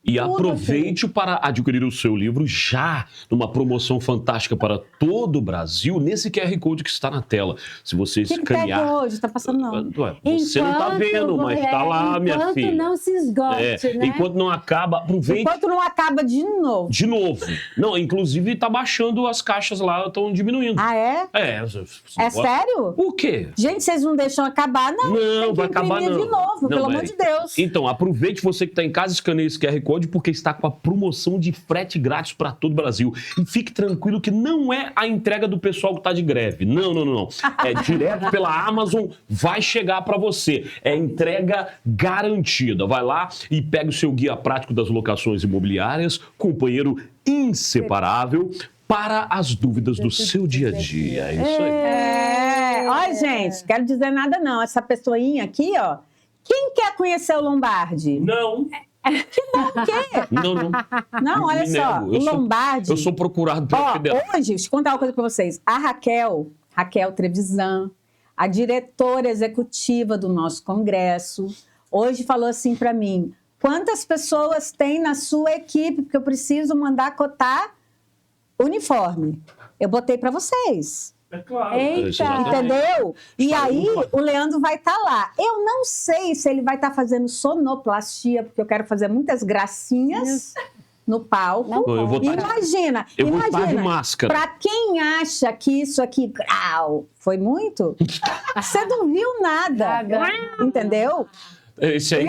E aproveite para adquirir o seu livro já numa promoção fantástica para todo o Brasil, nesse QR Code que está na tela. Se você escanear... Que hoje? Está passando não. Você não está vendo, mas está lá, minha filha. Enquanto não se esgote, né? Enquanto não acaba, aproveite. Enquanto não acaba de novo. De novo. Não, inclusive está baixando as caixas lá, estão diminuindo. Ah, é? É sério? O quê? Gente, vocês não deixam acabar, não. Não, vai acabar não. De novo, pelo amor de Deus. Então, aproveite você que está em casa, escaneie esse QR Code, porque está com a promoção de frete grátis para todo o Brasil. E fique tranquilo que não é a entrega do pessoal que está de greve. Não. É direto pela Amazon, vai chegar para você. É entrega garantida. Vai lá e pega o seu guia prático das locações imobiliárias, companheiro inseparável para as dúvidas do seu dia a dia. É isso aí. Olha, gente, quero dizer nada não. Essa pessoinha aqui, ó. Quem quer conhecer o Lombardi? Não. Que bom, o quê? Não. Não, olha só, o Lombardi... Eu sou procurado pela Federal. Hoje, deixa eu contar uma coisa pra vocês. A Raquel Trevisan, a diretora executiva do nosso congresso, hoje falou assim pra mim, quantas pessoas tem na sua equipe, porque eu preciso mandar cotar uniforme. Eu botei pra vocês. É claro. Eita. Entendeu? E aí, o Leandro vai estar lá. Eu não sei se ele vai estar fazendo sonoplastia, porque eu quero fazer muitas gracinhas no palco. Eu vou Imagina, vou estar de máscara. Pra quem acha que isso aqui, foi muito, você não viu nada. Entendeu? Esse aí,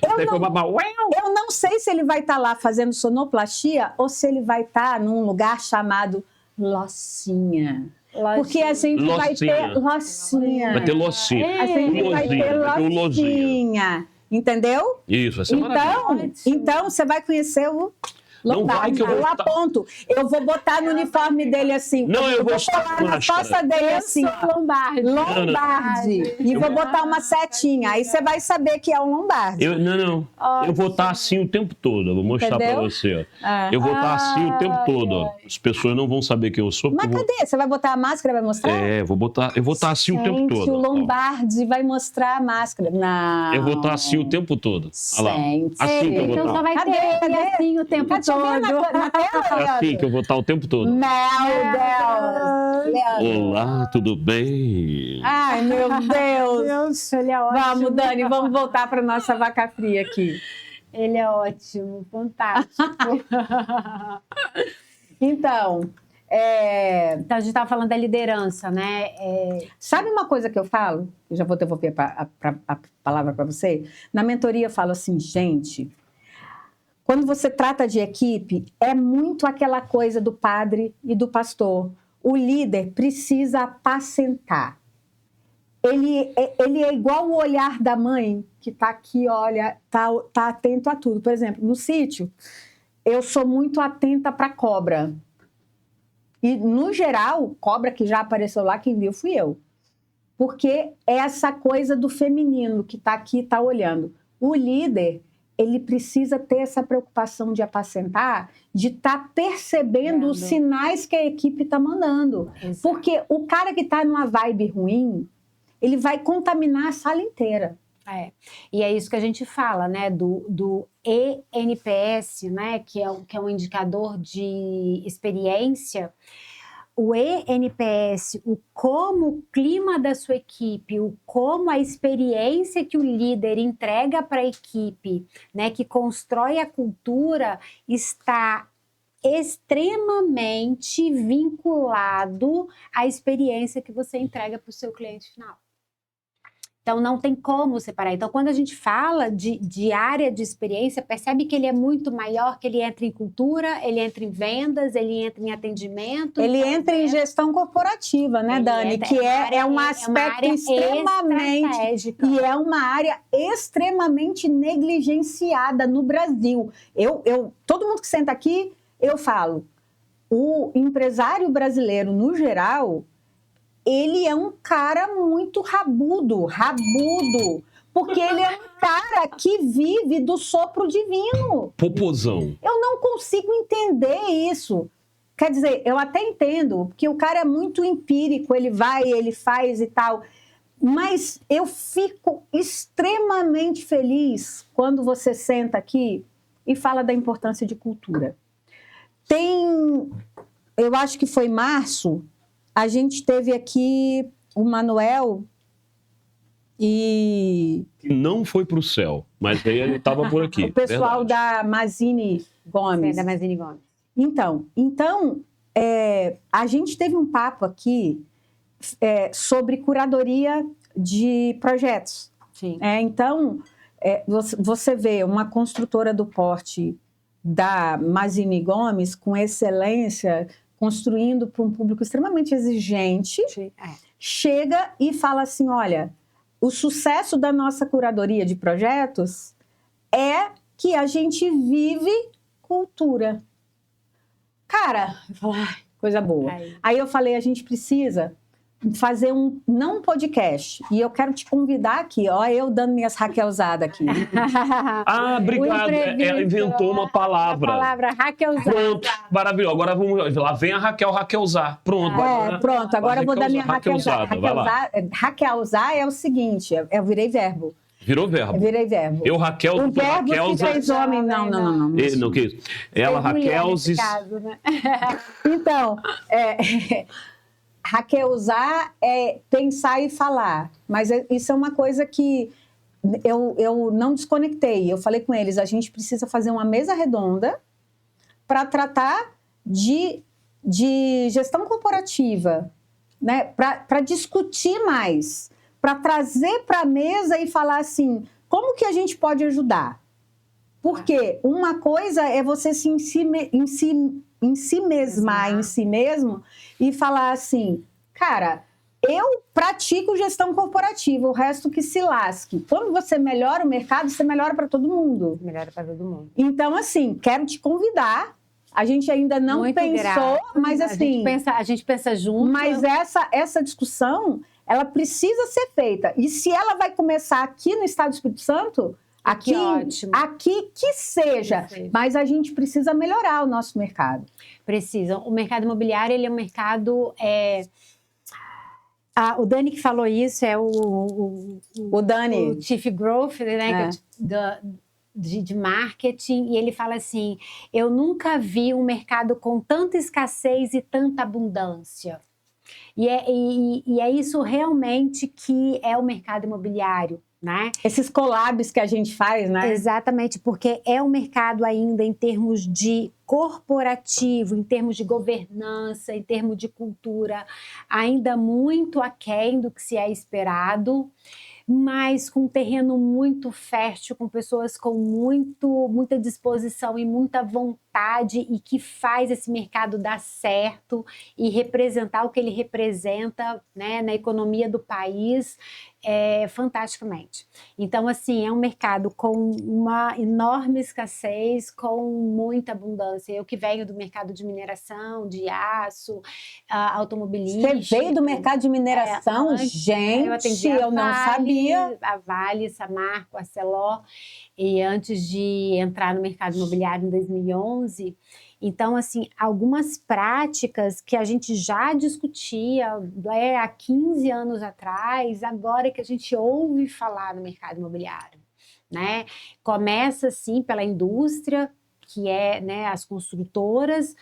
eu não sei se ele vai estar lá fazendo sonoplastia ou se ele vai estar num lugar chamado Locinha. Porque a gente vai ter Locinha. Vai ter Locinha. A gente vai ter Locinha. Entendeu? Isso, vai ser maravilhoso. Então, você vai conhecer o Lombardi. Eu aponto. Eu vou botar no uniforme dele assim. Não, eu vou falar na costa dele assim. Lombardi. E vou botar uma setinha. Aí você vai saber que é o Lombardi. Não. Eu vou estar assim o tempo todo. Eu vou mostrar pra você. Eu vou estar assim o tempo todo. As pessoas não vão saber quem eu sou. Mas cadê? Você vai botar a máscara e vai mostrar? Eu vou estar assim o tempo todo. O Lombardi vai mostrar a máscara. Não. Eu vou estar assim o tempo todo. Olha lá. Assim que eu vou estar. Então só vai ter ele assim o tempo todo. Na tela, assim que eu vou estar o tempo todo. Meu Deus! Olá, tudo bem? Ai, meu Deus! Ele é ótimo. Vamos, Dani, vamos voltar para nossa vaca fria aqui. Ele é ótimo, fantástico. Então, Então, a gente estava falando da liderança, né? Sabe uma coisa que eu falo? Eu já vou devolver a palavra para você. Na mentoria eu falo assim, gente... Quando você trata de equipe, é muito aquela coisa do padre e do pastor. O líder precisa apacentar. Ele é igual o olhar da mãe, que está aqui, olha, tá atento a tudo. Por exemplo, no sítio, eu sou muito atenta para cobra. E, no geral, cobra que já apareceu lá, quem viu fui eu. Porque é essa coisa do feminino que está aqui, está olhando. O líder... ele precisa ter essa preocupação de apacentar, de estar percebendo os sinais que a equipe está mandando. Exato. Porque o cara que está numa vibe ruim, ele vai contaminar a sala inteira. E é isso que a gente fala, né? Do ENPS, né? Que é um indicador de experiência. O ENPS, como o clima da sua equipe, como a experiência que o líder entrega para a equipe, né, que constrói a cultura, está extremamente vinculado à experiência que você entrega para o seu cliente final. Então, não tem como separar. Então, quando a gente fala de área de experiência, percebe que ele é muito maior, que ele entra em cultura, ele entra em vendas, ele entra em atendimento. Ele entra em gestão corporativa, né, Dani? Que é um aspecto extremamente... E é uma área extremamente negligenciada no Brasil. Todo mundo que senta aqui, eu falo, o empresário brasileiro, no geral... ele é um cara muito rabudo, Porque ele é um cara que vive do sopro divino. Popozão. Eu não consigo entender isso. Quer dizer, eu até entendo, porque o cara é muito empírico, ele vai, ele faz e tal. Mas eu fico extremamente feliz quando você senta aqui e fala da importância de cultura. Eu acho que foi março, a gente teve aqui o Manuel e... Não foi pro céu, mas aí ele estava por aqui. O pessoal verdade. da Mazini Gomes. Da Mazini Gomes. Então a gente teve um papo aqui sobre curadoria de projetos. Sim. Então, você vê uma construtora do porte da Mazini Gomes com excelência, construindo para um público extremamente exigente, chega e fala assim, olha, o sucesso da nossa curadoria de projetos é que a gente vive cultura. Cara, coisa boa. Aí eu falei, a gente precisa fazer não um podcast. E eu quero te convidar aqui, ó, eu dando minhas Raquelzadas aqui. Obrigado. Ela inventou uma palavra. A palavra Raquelzada. Pronto, maravilhoso. Agora vamos lá, vem a Raquelzar. Pronto. Pronto, agora eu vou dar minha Raquelzada. Raquelzar é o seguinte, eu virei verbo. Virou verbo. Virei verbo. Eu, Raquel, o verbo que fez homem. Não. Não, que isso? Ela, Raquel... Né? Então, Raquelzar é pensar e falar. Mas isso é uma coisa que eu não desconectei. Eu falei com eles, a gente precisa fazer uma mesa redonda para tratar de gestão corporativa, né? Para discutir mais, para trazer para a mesa e falar assim, como que a gente pode ajudar? Porque uma coisa é você se ensimesmar em si mesmo e falar assim, cara, eu pratico gestão corporativa, o resto que se lasque. Quando você melhora o mercado, você melhora para todo mundo. Melhora para todo mundo. Então, assim, quero te convidar. A gente ainda não Muito pensou, grata. mas assim... A gente pensa junto. Mas essa discussão, ela precisa ser feita. E se ela vai começar aqui no Estado do Espírito Santo... Aqui, ótimo. Aqui que seja, mas a gente precisa melhorar o nosso mercado. Precisa. O mercado imobiliário, ele é um mercado... o Dani que falou isso é o Dani. O Chief Growth, né, de marketing, e ele fala assim, eu nunca vi um mercado com tanta escassez e tanta abundância. E é isso realmente que é o mercado imobiliário. Né? Esses collabs que a gente faz, né? Exatamente, porque é um mercado ainda em termos de corporativo, em termos de governança, em termos de cultura, ainda muito aquém do que se é esperado, mas com um terreno muito fértil, com pessoas com muita disposição e muita vontade e que faz esse mercado dar certo e representar o que ele representa, né, na economia do país fantasticamente. Então, assim, é um mercado com uma enorme escassez, com muita abundância. Eu que venho do mercado de mineração, de aço, automobilístico. Você veio do mercado de mineração? Gente, eu não sabia. A Vale, Samarco, a Celor, e antes de entrar no mercado imobiliário em 2011... Então, assim, algumas práticas que a gente já discutia há 15 anos atrás, agora que a gente ouve falar no mercado imobiliário, né? Começa, assim, pela indústria, que é, né, as construtoras,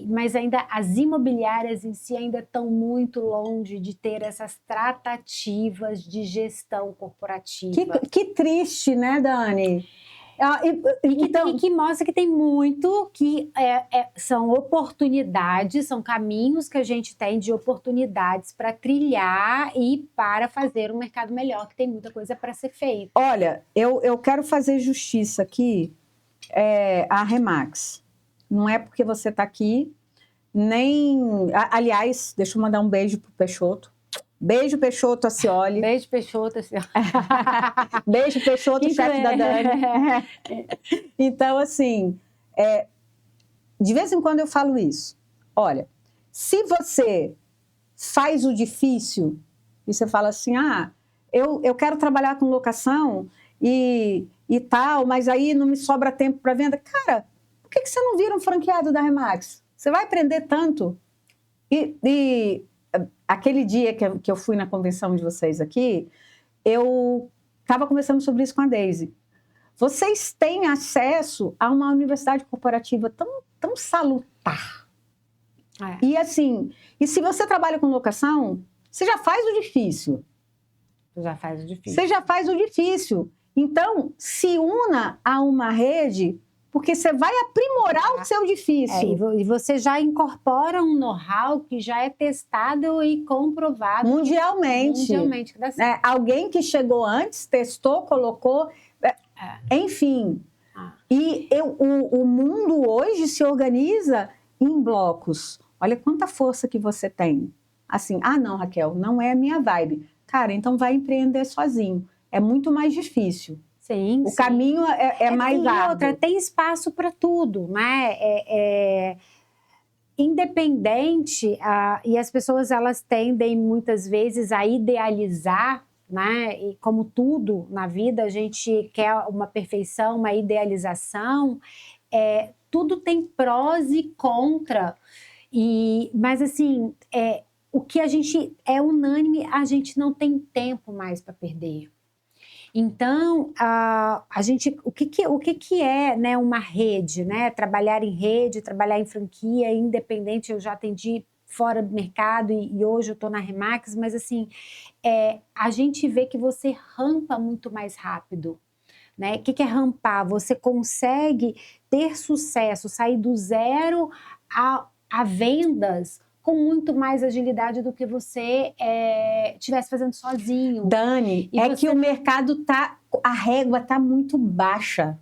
mas ainda as imobiliárias em si ainda estão muito longe de ter essas tratativas de gestão corporativa. Que triste, né, Dani? E que mostra que tem muito, que são oportunidades, são caminhos que a gente tem de oportunidades para trilhar e para fazer um mercado melhor, que tem muita coisa para ser feita. Olha, eu quero fazer justiça aqui à Remax. Não é porque você está aqui, nem... Aliás, deixa eu mandar um beijo pro Peixoto. Beijo, Peixoto Acioli. Beijo, Peixoto Acioli. Beijo, Peixoto, chefe da Dani. Então, assim, de vez em quando eu falo isso. Olha, se você faz o difícil e você fala assim, eu quero trabalhar com locação e tal, mas aí não me sobra tempo para venda. Cara, por que você não vira um franqueado da Remax? Você vai aprender tanto. E aquele dia que eu fui na convenção de vocês aqui, eu estava conversando sobre isso com a Deise. Vocês têm acesso a uma universidade corporativa tão salutar. E assim, e se você trabalha com locação, você já faz o difícil. Você já faz o difícil. Então, se una a uma rede, porque você vai aprimorar o seu difícil. E você já incorpora um know-how que já é testado e comprovado mundialmente. Que dá certo. Alguém que chegou antes, testou, colocou, enfim. E o mundo hoje se organiza em blocos. Olha quanta força que você tem. Assim, não, Raquel, não é a minha vibe. Cara, então vai empreender sozinho. É muito mais difícil. Sim, o caminho é mais árduo. Outra, tem espaço para tudo, né? Independente, e as pessoas elas tendem muitas vezes a idealizar, né? E como tudo na vida, a gente quer uma perfeição, uma idealização. Tudo tem prós e contra. Mas assim, o que a gente é unânime, a gente não tem tempo mais para perder. Então, o que é, né, uma rede, né? Trabalhar em rede, trabalhar em franquia, independente, eu já atendi fora do mercado e hoje eu estou na Remax, mas assim, a gente vê que você rampa muito mais rápido. Né? O que é rampar? Você consegue ter sucesso, sair do zero a vendas com muito mais agilidade do que você estivesse fazendo sozinho. Dani, que o mercado a régua está muito baixa.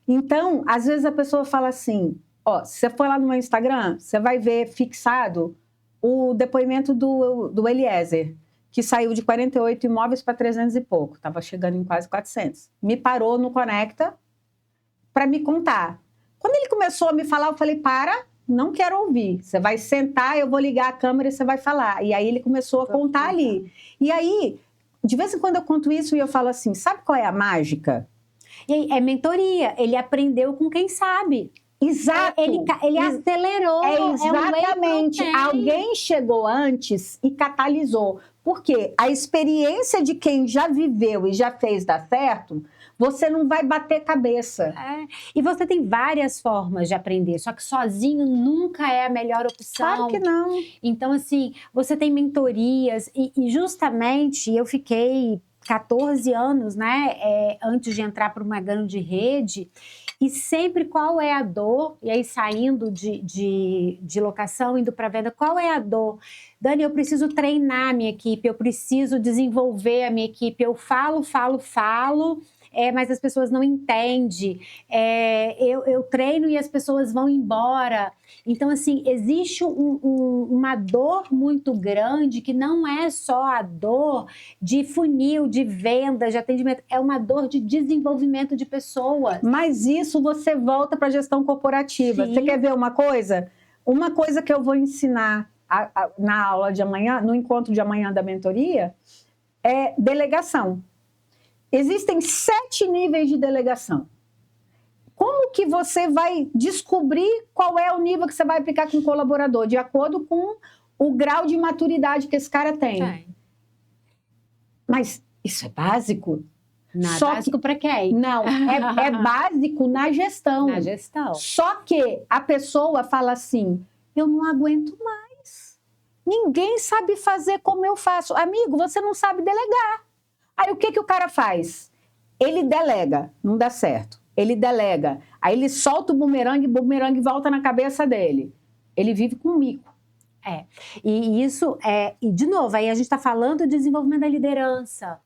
Então, às vezes a pessoa fala assim, se você for lá no meu Instagram, você vai ver fixado o depoimento do Eliezer, que saiu de 48 imóveis para 300 e pouco, estava chegando em quase 400. Me parou no Conecta para me contar. Quando ele começou a me falar, eu falei, não quero ouvir. Você vai sentar, eu vou ligar a câmera e você vai falar. E aí ele começou a contar ali. E aí, de vez em quando eu conto isso e eu falo assim, sabe qual é a mágica? É mentoria. Ele aprendeu com quem sabe. Exato. Ele acelerou. Exatamente. Alguém chegou antes e catalisou. Porque a experiência de quem já viveu e já fez dar certo, você não vai bater cabeça. E você tem várias formas de aprender, só que sozinho nunca é a melhor opção. Claro que não. Então, assim, você tem mentorias e justamente eu fiquei 14 anos, né, antes de entrar para uma grande rede, e sempre qual é a dor, e aí saindo de locação, indo para venda, qual é a dor? Dani, eu preciso treinar a minha equipe, eu preciso desenvolver a minha equipe, eu falo, mas as pessoas não entendem. Eu treino e as pessoas vão embora. Então, assim, existe uma dor muito grande que não é só a dor de funil, de venda, de atendimento. É uma dor de desenvolvimento de pessoas. Mas isso você volta para a gestão corporativa. Sim. Você quer ver uma coisa? Uma coisa que eu vou ensinar na aula de amanhã, no encontro de amanhã da mentoria, é delegação. Existem 7 níveis de delegação. Como que você vai descobrir qual é o nível que você vai aplicar com o colaborador? De acordo com o grau de maturidade que esse cara tem. Mas isso é básico? Básico para quem? Não, é básico na gestão. Na gestão. Só que a pessoa fala assim, eu não aguento mais. Ninguém sabe fazer como eu faço. Amigo, você não sabe delegar. Aí o que o cara faz? Ele delega, não dá certo. Ele delega. Aí ele solta o bumerangue volta na cabeça dele. Ele vive com mico. E isso e de novo, aí a gente está falando de desenvolvimento da liderança.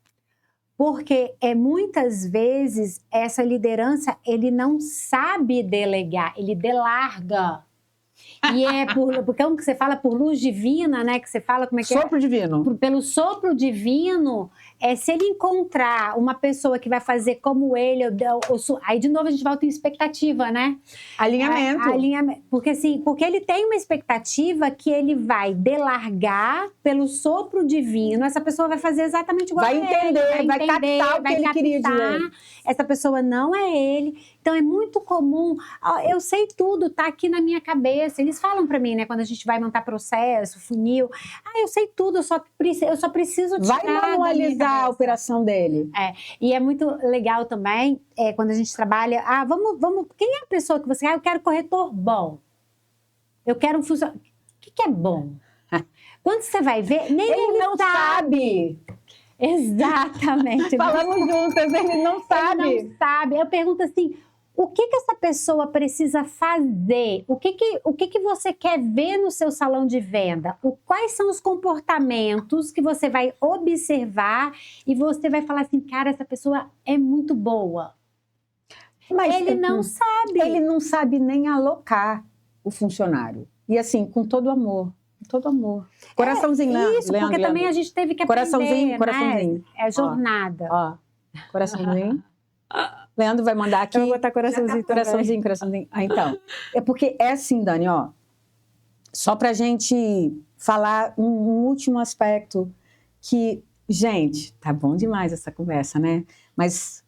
Porque muitas vezes essa liderança, ele não sabe delegar, ele delarga. E porque como que você fala? Por luz divina, né? Que você fala, como é que Sopro divino. Pelo sopro divino, se ele encontrar uma pessoa que vai fazer como ele, aí de novo a gente volta em expectativa, né? Alinhamento. Alinhamento. Porque ele tem uma expectativa que ele vai delargar pelo sopro divino, essa pessoa vai fazer exatamente igual Vai a ele. entender, vai captar o que ele queria dizer. Essa pessoa não é ele. Então é muito comum, eu sei tudo, tá aqui na minha cabeça. Eles falam para mim, né, quando a gente vai montar processo, funil, eu sei tudo, eu só preciso tirar. Vai manualizar a operação dele. E é muito legal também, quando a gente trabalha, vamos, quem é a pessoa que você eu quero corretor bom. Eu quero um funcionário. O que é bom? Quando você vai ver, nem ele não sabe. Exatamente. Falamos juntas, ele não sabe. Ele não sabe. Eu pergunto assim, o que essa pessoa precisa fazer? O que você quer ver no seu salão de venda? Quais são os comportamentos que você vai observar e você vai falar assim, cara, essa pessoa é muito boa. Mas ele não sabe. Ele não sabe nem alocar o funcionário. E assim, com todo amor. Todo amor. Coraçãozinho, né? Isso, porque também a gente teve que aprender, coraçãozinho, coraçãozinho. É jornada. Ó, coraçãozinho. Leandro vai mandar aqui. Eu vou botar coraçãozinho também. Coraçãozinho. Então, é porque é assim, Dani, ó. Só pra gente falar um último aspecto que, gente, tá bom demais essa conversa, né? Mas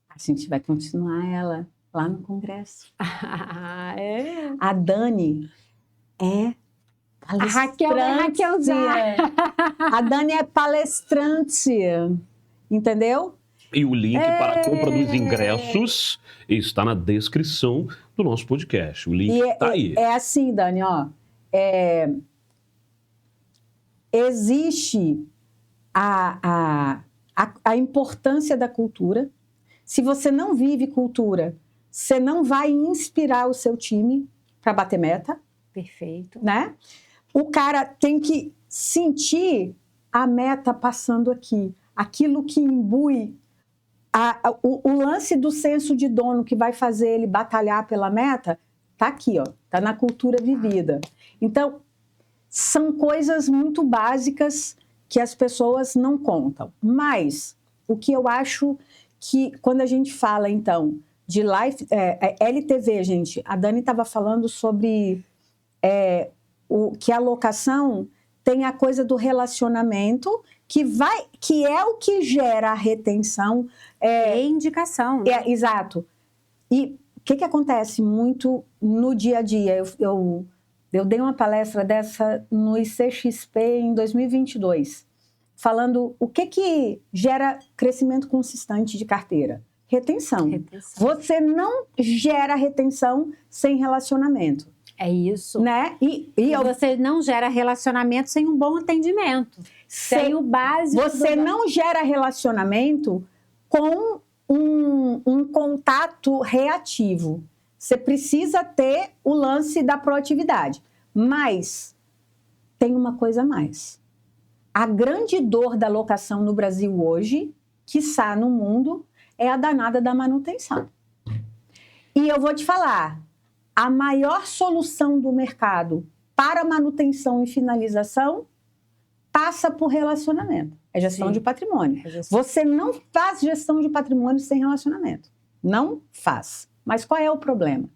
a gente vai continuar ela lá no Congresso. A Dani é palestrante. A Raquel já. A Dani é palestrante, entendeu? E o link para a compra dos ingressos está na descrição do nosso podcast. O link está aí. É assim, Dani, ó. Existe a importância da cultura. Se você não vive cultura, você não vai inspirar o seu time para bater meta. Perfeito. Né? O cara tem que sentir a meta passando aqui. Aquilo que imbui o lance do senso de dono que vai fazer ele batalhar pela meta, tá aqui, ó. Tá na cultura vivida. Então, são coisas muito básicas que as pessoas não contam. Mas, o que eu acho que, quando a gente fala, então, de LTV, gente, a Dani estava falando sobre que a locação tem a coisa do relacionamento, que é o que gera a retenção. E indicação. Né? Exato. E o que acontece muito no dia a dia? Eu dei uma palestra dessa no ICXP em 2022, falando o que gera crescimento consistente de carteira. Retenção. Você não gera retenção sem relacionamento. É isso. Né? E você não gera relacionamento sem um bom atendimento. Sem o básico. Você não gera relacionamento com um contato reativo. Você precisa ter o lance da proatividade. Mas tem uma coisa a mais. A grande dor da locação no Brasil hoje, quiçá no mundo, é a danada da manutenção. E eu vou te falar, a maior solução do mercado para manutenção e finalização passa por relacionamento. É gestão de patrimônio. Você não faz gestão de patrimônio sem relacionamento. Não faz. Mas qual é o problema?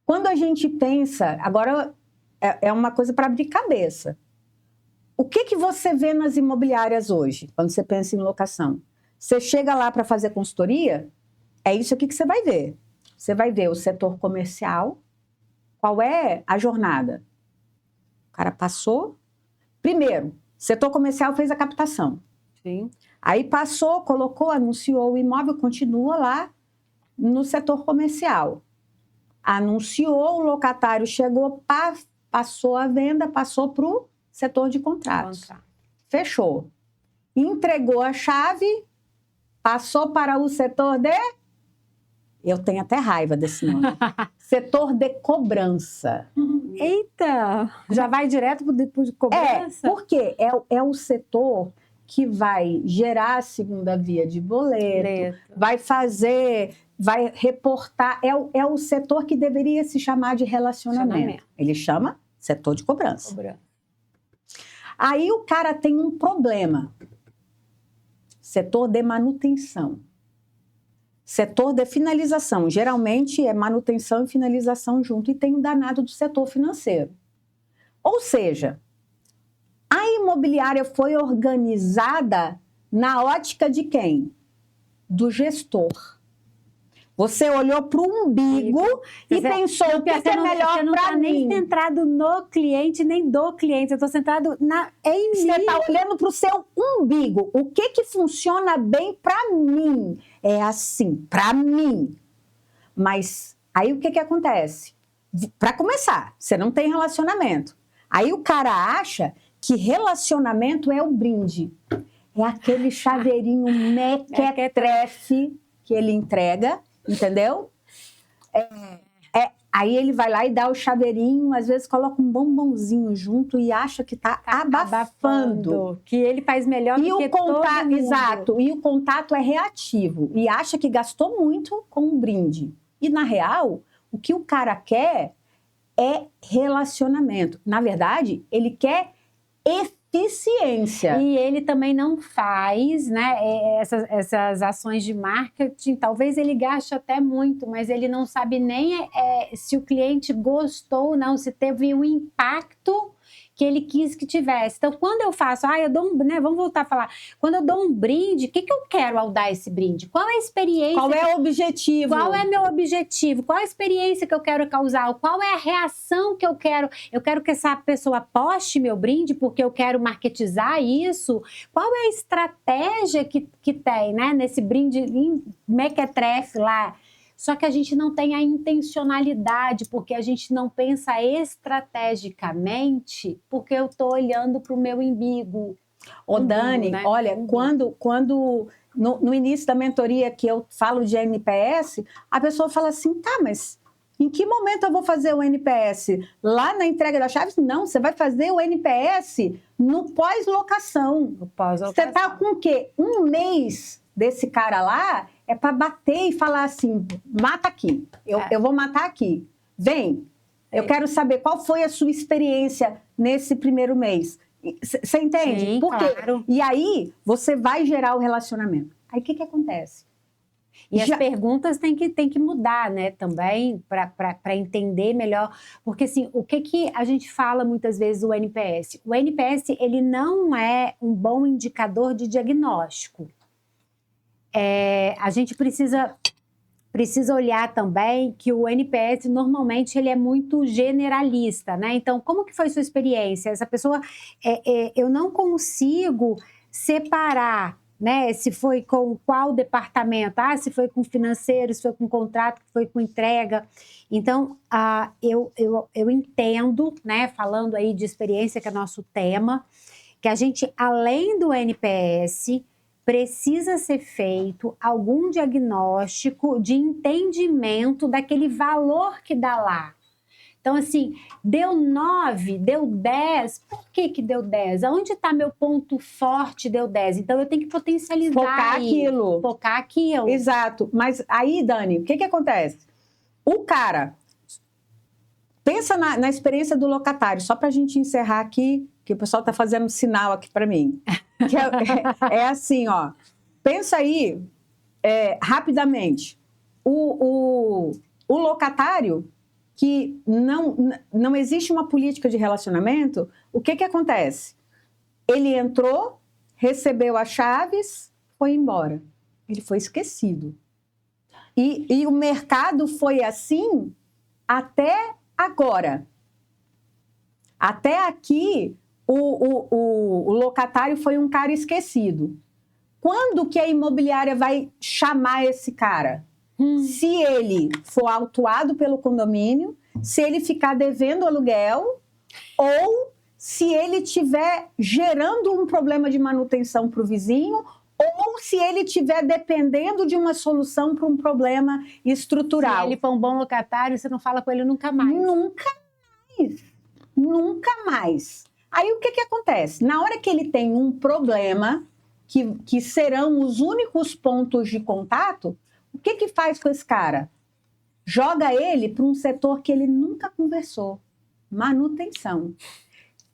Quando a gente pensa, agora é uma coisa para abrir cabeça. O que você vê nas imobiliárias hoje, quando você pensa em locação? Você chega lá para fazer consultoria, é isso aqui que você vai ver. Você vai ver o setor comercial, qual é a jornada. O cara passou. Primeiro, setor comercial fez a captação. Sim. Aí passou, colocou, anunciou o imóvel, continua lá no setor comercial. Anunciou, o locatário chegou, passou a venda, passou para o setor de contratos. Fechou. Entregou a chave, passou para o setor de... Eu tenho até raiva desse nome. Setor de cobrança. Eita! Já vai direto para o cobrança? Porque é o setor que vai gerar a segunda via de boleto, vai fazer vai reportar, é o setor que deveria se chamar de relacionamento. Ele chama setor de cobrança. Aí o cara tem um problema. Setor de manutenção. Setor de finalização. Geralmente é manutenção e finalização junto. E tem o danado do setor financeiro. Ou seja, a imobiliária foi organizada na ótica de quem? Do gestor. Você olhou para o umbigo e pensou o que é melhor para mim. Você não está nem centrado no cliente, nem do cliente. Eu estou centrado em mim. Você está olhando para o seu umbigo. O que funciona bem para mim? É assim, para mim. Mas aí o que acontece? Para começar, você não tem relacionamento. Aí o cara acha que relacionamento é o brinde. É aquele chaveirinho mequetrefe que ele entrega. Entendeu? Aí ele vai lá e dá o chaveirinho, às vezes coloca um bombonzinho junto e acha que está abafando. Que ele faz melhor do que todo mundo. Exato. E o contato é reativo. E acha que gastou muito com um brinde. E, na real, o que o cara quer é relacionamento. Na verdade, ele quer eficiência. E ele também não faz, né, essas ações de marketing. Talvez ele gaste até muito, mas ele não sabe nem se o cliente gostou ou não, se teve um impacto que ele quis que tivesse. Então, quando eu faço, eu dou vamos voltar a falar, quando eu dou um brinde, o que eu quero ao dar esse brinde? Qual é a experiência? Qual é o objetivo? Qual é meu objetivo? Qual é a experiência que eu quero causar? Qual é a reação que eu quero? Eu quero que essa pessoa poste meu brinde porque eu quero marketizar isso? Qual é a estratégia que tem, né, nesse brinde mequetrefe lá? Só que a gente não tem a intencionalidade, porque a gente não pensa estrategicamente, porque eu estou olhando para o meu umbigo. Dani, né? Olha, quando no início da mentoria que eu falo de NPS, a pessoa fala assim, mas em que momento eu vou fazer o NPS? Lá na entrega das chaves? Não, você vai fazer o NPS no pós-locação. Você está com o quê? Um mês desse cara lá é para bater e falar assim, mata aqui, eu vou matar aqui, vem, eu quero saber qual foi a sua experiência nesse primeiro mês. Você entende? Sim, por quê? Claro. E aí você vai gerar o relacionamento. Aí o que acontece? E as perguntas têm que mudar, né, também, para entender melhor. Porque, assim, o que a gente fala muitas vezes do NPS? O NPS, ele não é um bom indicador de diagnóstico. A gente precisa olhar também que o NPS, normalmente, ele é muito generalista, né? Então, como que foi sua experiência? Essa pessoa, eu não consigo separar, né? Se foi com qual departamento, se foi com financeiro, se foi com contrato, se foi com entrega. Então, eu entendo, né? Falando aí de experiência, que é nosso tema, que a gente, além do NPS, precisa ser feito algum diagnóstico de entendimento daquele valor que dá lá. Então, assim, deu 9, deu 10, por que deu 10? Aonde está meu ponto forte, deu 10? Então, eu tenho que potencializar Focar aquilo. Exato. Mas aí, Dani, o que acontece? O cara, pensa na experiência do locatário, só para a gente encerrar aqui, que o pessoal está fazendo sinal aqui para mim. Que é assim, pensa aí rapidamente. O locatário, que não existe uma política de relacionamento, o que acontece? Ele entrou, recebeu as chaves, foi embora. Ele foi esquecido. E o mercado foi assim até agora. Até aqui, o locatário foi um cara esquecido. Quando que a imobiliária vai chamar esse cara? Se ele for autuado pelo condomínio, se ele ficar devendo aluguel, ou se ele estiver gerando um problema de manutenção para o vizinho, ou se ele estiver dependendo de uma solução para um problema estrutural. Se ele for um bom locatário, você não fala com ele nunca mais. Nunca mais. Nunca mais. Aí o que acontece? Na hora que ele tem um problema, que serão os únicos pontos de contato, o O que faz com esse cara? Joga ele para um setor que ele nunca conversou. Manutenção.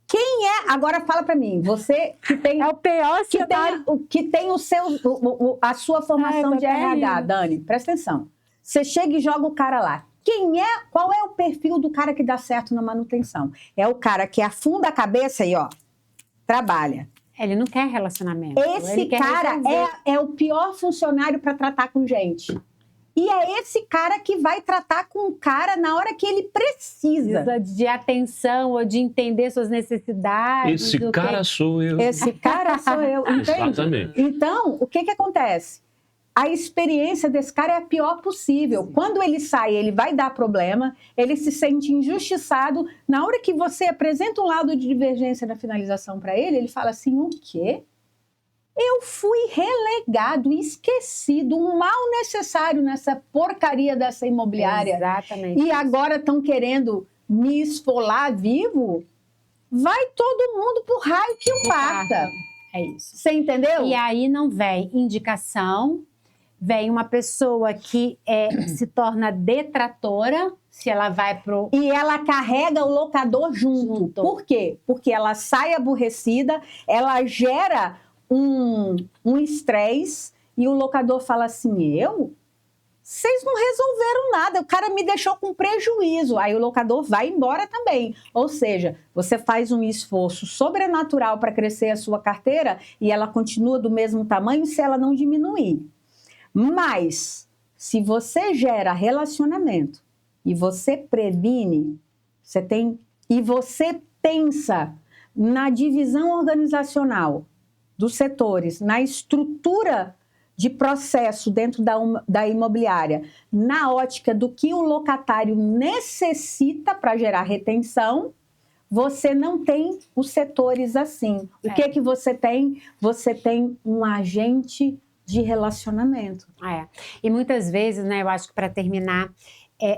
Quem é? Agora fala para mim, você que tem... É o pior cenário. Que tem a sua formação de RH, Dani, presta atenção. Você chega e joga o cara lá. Qual é o perfil do cara que dá certo na manutenção? É o cara que afunda a cabeça e, ó, trabalha. Ele não quer relacionamento. Esse cara é o pior funcionário para tratar com gente. E é esse cara que vai tratar com o cara na hora que ele precisa. De atenção ou de entender suas necessidades. Esse cara sou eu. Esse cara sou eu, entende? Exatamente. Então, o que acontece? A experiência desse cara é a pior possível. Sim. Quando ele sai, ele vai dar problema, ele se sente injustiçado. Na hora que você apresenta um lado de divergência na finalização para ele, ele fala assim, o quê? Eu fui relegado, esquecido, um mal necessário nessa porcaria dessa imobiliária. Exatamente. E agora estão querendo me esfolar vivo? Vai todo mundo pro raio que o parta. É isso. Você entendeu? E aí não vem indicação, vem uma pessoa que se torna detratora, se ela vai pro... E ela carrega o locador junto. Por quê? Porque ela sai aborrecida, ela gera um estresse e o locador fala assim, vocês não resolveram nada, o cara me deixou com prejuízo. Aí o locador vai embora também. Ou seja, você faz um esforço sobrenatural para crescer a sua carteira e ela continua do mesmo tamanho se ela não diminuir. Mas, se você gera relacionamento e você previne, e você pensa na divisão organizacional dos setores, na estrutura de processo dentro da imobiliária, na ótica do que o locatário necessita para gerar retenção, você não tem os setores assim. O que você tem? Você tem um agente de relacionamento. E muitas vezes, né, eu acho que para terminar,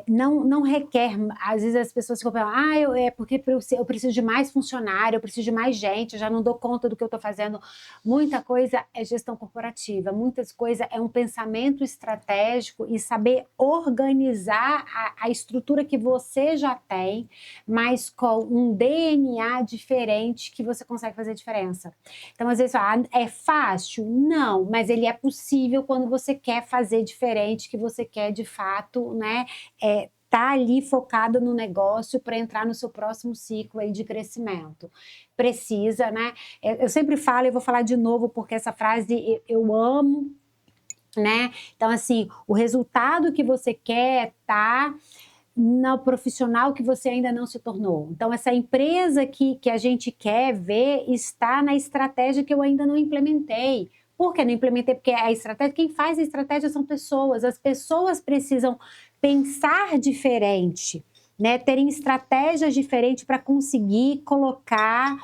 não requer, às vezes as pessoas ficam falando, porque eu preciso de mais funcionário, eu preciso de mais gente, eu já não dou conta do que eu estou fazendo. Muita coisa é gestão corporativa, muitas coisas é um pensamento estratégico e saber organizar a estrutura que você já tem, mas com um DNA diferente que você consegue fazer diferença. Então, às vezes, é fácil? Não, mas ele é possível quando você quer fazer diferente, que você quer de fato, né? Tá ali focado no negócio para entrar no seu próximo ciclo aí de crescimento. Precisa, né? Eu sempre falo, e vou falar de novo, porque essa frase eu amo, né? Então, assim, o resultado que você quer tá no profissional que você ainda não se tornou. Então, essa empresa que a gente quer ver está na estratégia que eu ainda não implementei. Por que não implementei? Porque a estratégia, quem faz a estratégia são pessoas. As pessoas precisam pensar diferente, né? Terem estratégias diferentes para conseguir colocar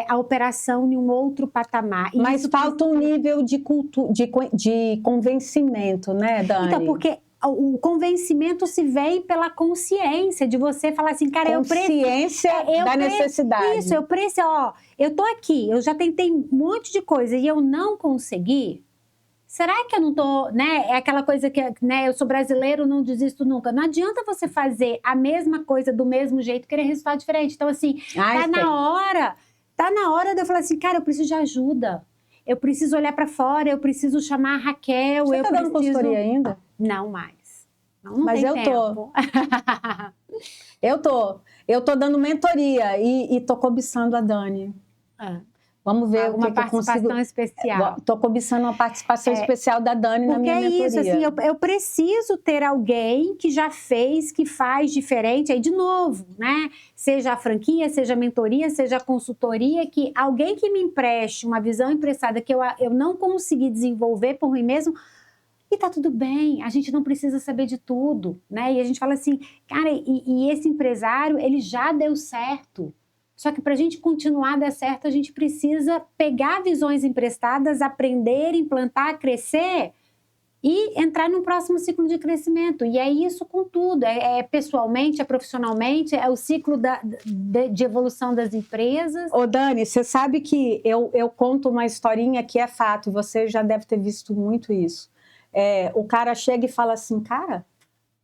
a operação em um outro patamar. E mas falta um nível de convencimento, né, Dani? Então, porque o convencimento se vem pela consciência de você falar assim, cara, consciência da necessidade. Isso, eu tô aqui, eu já tentei um monte de coisa e eu não consegui. Será que eu não tô, né? É aquela coisa que, né, eu sou brasileiro, não desisto nunca. Não adianta você fazer a mesma coisa do mesmo jeito e querer resultado diferente. Então, assim, tá na hora de eu falar assim, cara, eu preciso de ajuda. Eu preciso olhar para fora, eu preciso chamar a Raquel. Você tá dando consultoria ainda? Não mais. Não mas tem eu tempo. Eu tô dando mentoria e tô cobiçando a Dani. Vamos ver uma participação especial. Estou cobiçando uma participação especial da Dani na minha mentoria. Porque é isso, assim, eu preciso ter alguém que já fez, que faz diferente, aí de novo, né? Seja a franquia, seja a mentoria, seja a consultoria, que alguém que me empreste uma visão emprestada que eu não consegui desenvolver por mim mesmo, e tá tudo bem, a gente não precisa saber de tudo, né? E a gente fala assim, cara, e esse empresário, ele já deu certo. Só que para a gente continuar a dar certo, a gente precisa pegar visões emprestadas, aprender, implantar, crescer e entrar num próximo ciclo de crescimento. E é isso com tudo, pessoalmente, profissionalmente, é o ciclo de evolução das empresas. Ô Dani, você sabe que eu conto uma historinha que é fato, e você já deve ter visto muito isso. o cara chega e fala assim, cara,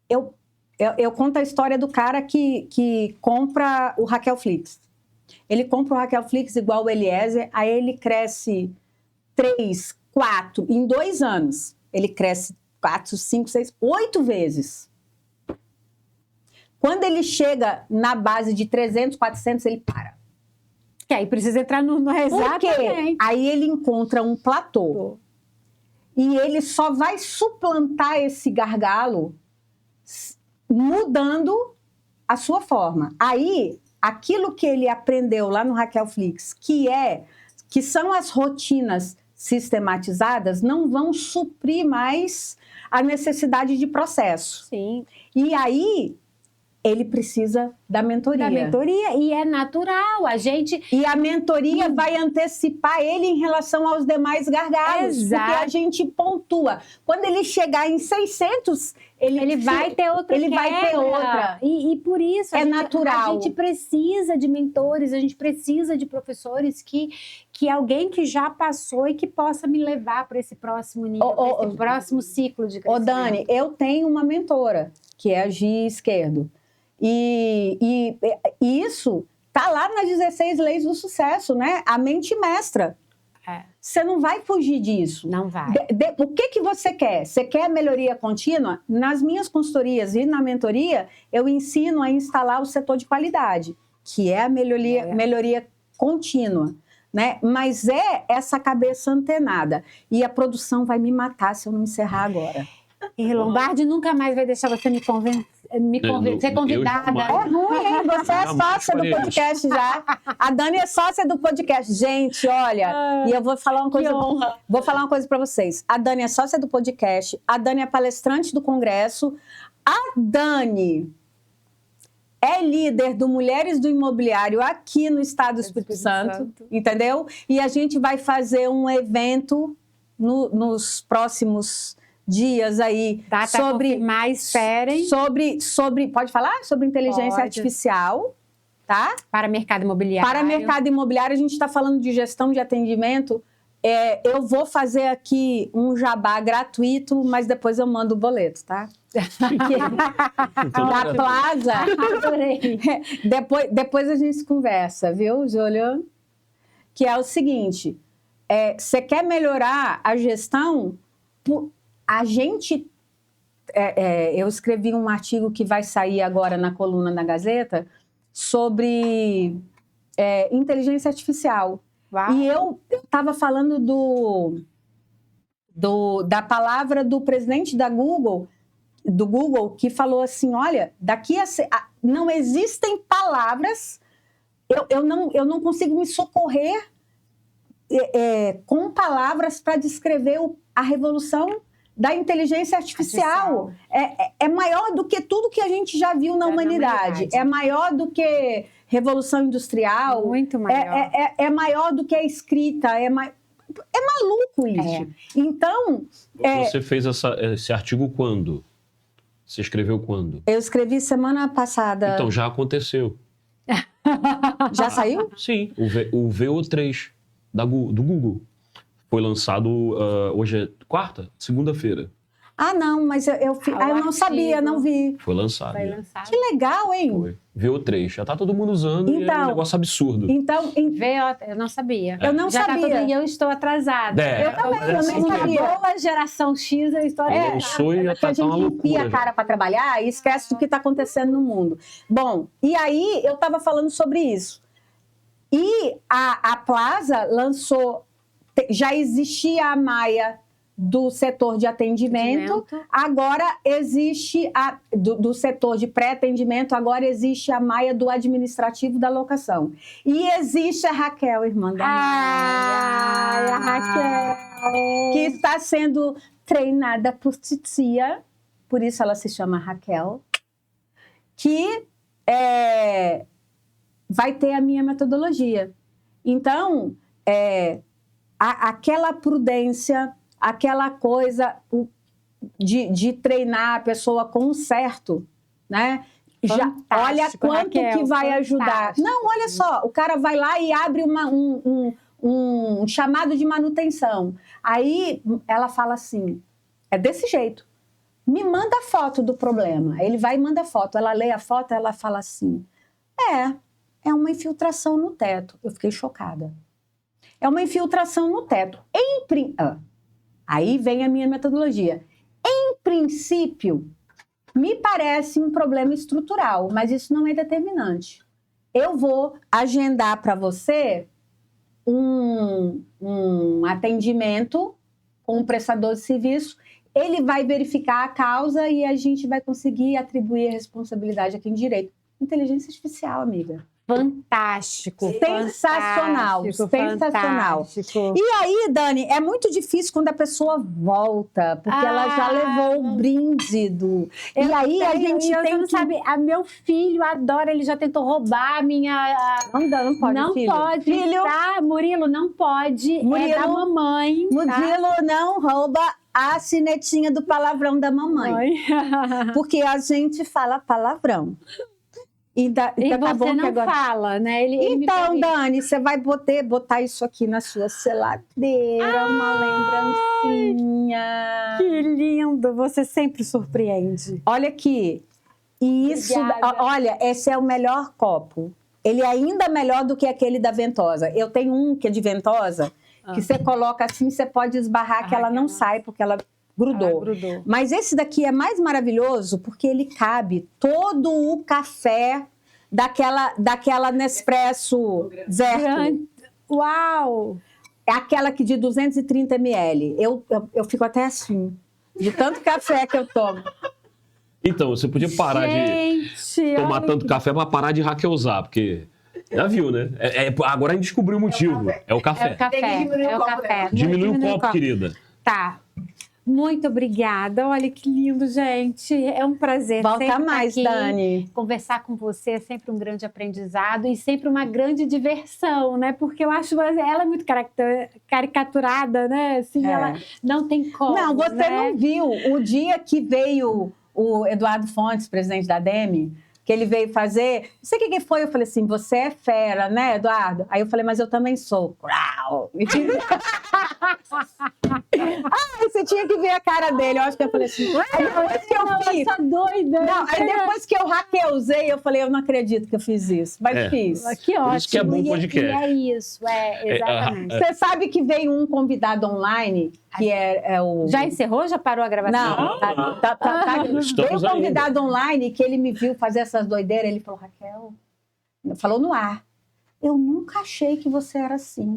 eu conto a história do cara que compra o Raquel Flix. Ele compra o Raquel Flix igual o Eliezer, aí ele cresce 3, 4, em 2 anos. Ele cresce 4, 5, 6, 8 vezes. Quando ele chega na base de 300, 400, ele para. Que aí precisa entrar no Por quê? exatamente. Aí ele encontra um platô. E ele só vai suplantar esse gargalo mudando a sua forma. Aí, aquilo que ele aprendeu lá no Raquel Flix, que são as rotinas sistematizadas, não vão suprir mais a necessidade de processo. Sim. E aí, ele precisa da mentoria. Da mentoria, e é natural, a gente... E a mentoria vai antecipar ele em relação aos demais gargalos. Exato. Porque a gente pontua. Quando ele chegar em 600, ele vai ter outra ele vai ter quebra. outra. E por isso natural. A gente precisa de mentores, a gente precisa de professores que alguém que já passou e que possa me levar para esse próximo nível, para esse próximo ciclo de crescimento. Dani, eu tenho uma mentora, que é a Gi Esquerdo. E isso tá lá nas 16 leis do sucesso, né? A mente mestra. Você não vai fugir disso. Não vai. O que você quer? Você quer melhoria contínua? Nas minhas consultorias e na mentoria, eu ensino a instalar o setor de qualidade, que é a melhoria contínua. Né? Mas é essa cabeça antenada. E a produção vai me matar se eu não encerrar agora. E Lombardi nunca mais vai deixar você ser convidada. É ruim, hein? Você é sócia do podcast já. A Dani é sócia do podcast. Gente, olha, e eu vou falar uma coisa. Vou falar uma coisa para vocês. A Dani é sócia do podcast, a Dani é palestrante do Congresso, a Dani é líder do Mulheres do Imobiliário aqui no estado do Espírito Santo, entendeu? E a gente vai fazer um evento nos próximos dias aí sobre mais esperem pode falar sobre inteligência artificial, tá? Para mercado imobiliário. Para mercado imobiliário, a gente está falando de gestão de atendimento. Eu vou fazer aqui um jabá gratuito, mas depois eu mando o boleto, tá? Da Plaza. depois a gente conversa, viu, Júlio? Que é o seguinte: você quer melhorar a gestão? A gente... eu escrevi um artigo que vai sair agora na coluna da Gazeta sobre inteligência artificial. Uau. E eu estava falando da palavra do presidente do Google, que falou assim, olha, não existem palavras, eu não consigo me socorrer com palavras para descrever a revolução da inteligência artificial. É maior do que tudo que a gente já viu na humanidade. É maior do que Revolução Industrial. Muito maior. É maior do que a escrita. É maluco isso. Então... Você fez esse artigo quando? Você escreveu quando? Eu escrevi semana passada. Então, já aconteceu. Já saiu? Sim. O VO3 do Google. Foi lançado, hoje é quarta? Segunda-feira. Ah, não, mas eu não sabia, não vi. Foi lançado. Foi lançado. Que legal, hein? Foi. VO3. Já tá todo mundo usando e é um negócio absurdo. Então, eu não sabia. Eu não sabia. E eu estou atrasada. Eu também, eu nem sabia. Boa geração X, eu estou atrasada. Lançou e já Porque a tá uma gente loucura. enfia a cara para trabalhar e esquece do que está acontecendo no mundo. Bom, e aí eu estava falando sobre isso. E a Plaza lançou... Já existia a Maia do setor de atendimento, agora existe do setor de pré-atendimento, agora existe a Maia do administrativo da locação. E existe a Raquel, irmã da Maia. A Raquel! Que está sendo treinada por titia, por isso ela se chama Raquel, que vai ter a minha metodologia. Então, aquela prudência, aquela coisa de treinar a pessoa com um certo, né? Olha quanto Raquel, que vai ajudar. Não, olha só, o cara vai lá e abre um chamado de manutenção. Aí ela fala assim, É desse jeito. Me manda foto do problema. Ele vai e manda foto. Ela lê a foto, ela fala assim, é uma infiltração no teto. Eu fiquei chocada. É uma infiltração no teto. Aí vem a minha metodologia. Em princípio, me parece um problema estrutural, mas isso não é determinante. Eu vou agendar para você um atendimento com um prestador de serviço. Ele vai verificar a causa e a gente vai conseguir atribuir a responsabilidade a quem direito. Inteligência artificial, amiga. Fantástico. Sensacional, sensacional. Fantástico. E aí, Dani, é muito difícil quando a pessoa volta, porque ela já levou o brinde do... E aí a gente tem não que... sabe, meu filho adora, ele já tentou roubar a minha... Não pode, não filho. pode, Filho, tá? Murilo, não pode. Murilo, é da mamãe. Murilo não rouba a sinetinha do palavrão da mamãe. Porque a gente fala palavrão. E você bom não agora... fala, né? Ele Então, me Dani, você vai botar isso aqui na sua geladeira, uma lembrancinha. Que lindo, você sempre surpreende. Olha aqui. E isso, olha, esse é o melhor copo. Ele é ainda melhor do que aquele da ventosa. Eu tenho um que é de ventosa, que você coloca assim, você pode esbarrar que ela não sai, porque ela grudou. Mas esse daqui é mais maravilhoso porque ele cabe todo o café daquela Nespresso Zerto. Uau! É aquela que de 230 ml. Eu fico até assim, de tanto café que eu tomo. Então, você podia parar de tomar tanto café para parar de hackeusar, porque... Já viu, né? Agora a gente descobriu o motivo. É o café. É o café. É o café. Diminui o copo, querida. Tá. Muito obrigada. Olha que lindo, gente. É um prazer. Volta mais, aqui. Dani. Conversar com você é sempre um grande aprendizado e sempre uma grande diversão, né? Porque eu acho ela é muito caricaturada, né? Assim, ela não tem como. Não, você não viu o dia que veio o Eduardo Fontes, presidente da ADEME, que ele veio fazer... Não sei o que foi. Eu falei assim, você é fera, né, Eduardo? Aí eu falei, mas eu também sou. Você tinha que ver a cara dele. Eu acho que eu falei assim... Aí depois que eu fiz... Essa doida. Não, aí depois que eu hackeusei, eu falei, eu não acredito que eu fiz isso. Mas fiz. Que ótimo. Por isso que é bom podcast. E é isso, exatamente. Você sabe que veio um convidado online, que é o... Já encerrou? Já parou a gravação? Não, veio um convidado online que ele me viu fazer essas doideiras, ele falou, Raquel, falou no ar, eu nunca achei que você era assim.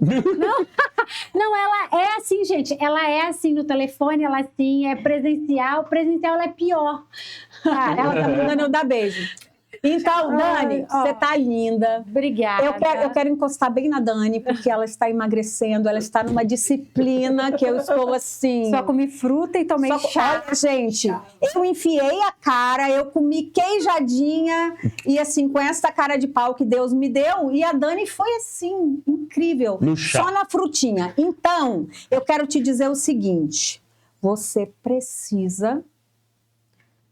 Não, ela é assim, gente, ela é assim no telefone, ela assim, é presencial ela é pior. Ela tá me mandando eu dar beijo. Então, Dani, você tá linda. Obrigada. Eu quero encostar bem na Dani, porque ela está emagrecendo, ela está numa disciplina que eu estou assim... Só comi fruta e tomei chá. Olha, gente, eu enfiei a cara, eu comi queijadinha e assim, com essa cara de pau que Deus me deu, e a Dani foi assim, incrível. No chá. Só na frutinha. Então, eu quero te dizer o seguinte, você precisa...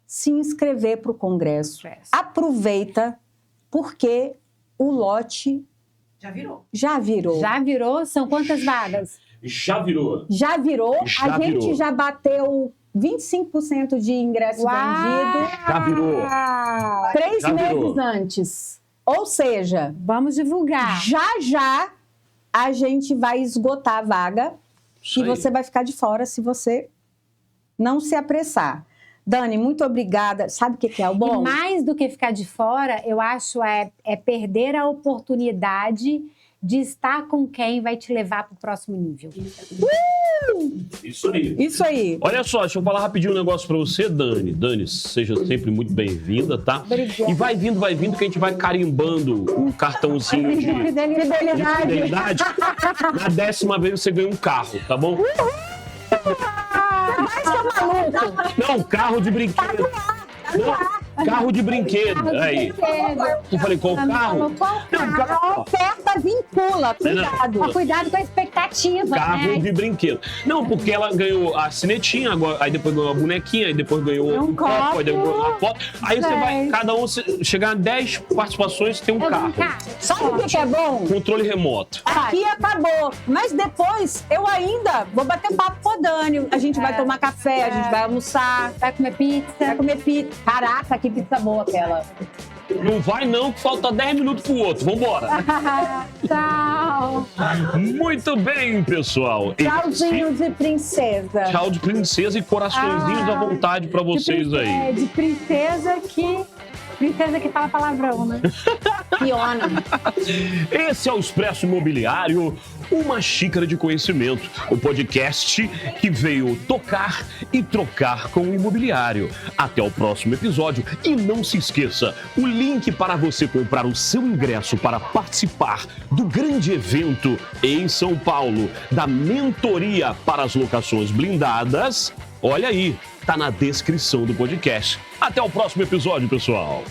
se inscrever para o Congresso. Aproveita, porque o lote... Já virou. Já virou. Já virou? São quantas vagas? Já virou. Já virou. Já a gente virou. já bateu 25% de ingresso vendido. Já virou. 3 Já meses virou. antes. Ou seja, Vamos divulgar. já a gente vai esgotar a vaga Isso e aí. você vai ficar de fora se você não se apressar. Dani, muito obrigada. Sabe o que é o bom? E mais do que ficar de fora, eu acho é perder a oportunidade de estar com quem vai te levar para o próximo nível. Isso aí. Isso aí. Olha só, deixa eu falar rapidinho um negócio pra você, Dani. Dani, seja sempre muito bem-vinda, tá? Obrigada. E vai vindo, que a gente vai carimbando um cartãozinho de fidelidade. Na 10ª vez você ganha um carro, tá bom? Vai ser maluco. Não, carro de brinquedo. Não, Carro de brinquedo. Aí. Eu falei, qual carro? Qual Não, carro? A oferta vincula, cuidado. Ó, cuidado com a expectativa, Carro né? de brinquedo. Não, porque ela ganhou a cinetinha, agora, aí depois ganhou a bonequinha, aí depois ganhou Um copo. aí depois uma foto. Aí você vai, Gente. cada um, chegar a 10 participações, tem um carro. Sabe o que é bom? Controle remoto. Aqui acabou. Mas depois eu ainda vou bater papo com o Dani. A gente vai tomar café, a gente vai almoçar, Vai comer pizza. vai comer pizza. Caraca, que pizza boa aquela. Não vai não, que falta 10 minutos pro outro. Vambora. Tchau. Muito bem, pessoal. Tchauzinho de princesa. Tchau de princesa e coraçõezinhos à vontade pra vocês aí. De princesa que fala palavrão, né? Fiona. Esse é o Expresso Imobiliário, uma xícara de conhecimento. O podcast que veio tocar e trocar com o imobiliário. Até o próximo episódio. E não se esqueça, o link para você comprar o seu ingresso para participar do grande evento em São Paulo, da mentoria para as locações blindadas, olha aí, tá na descrição do podcast. Até o próximo episódio, pessoal.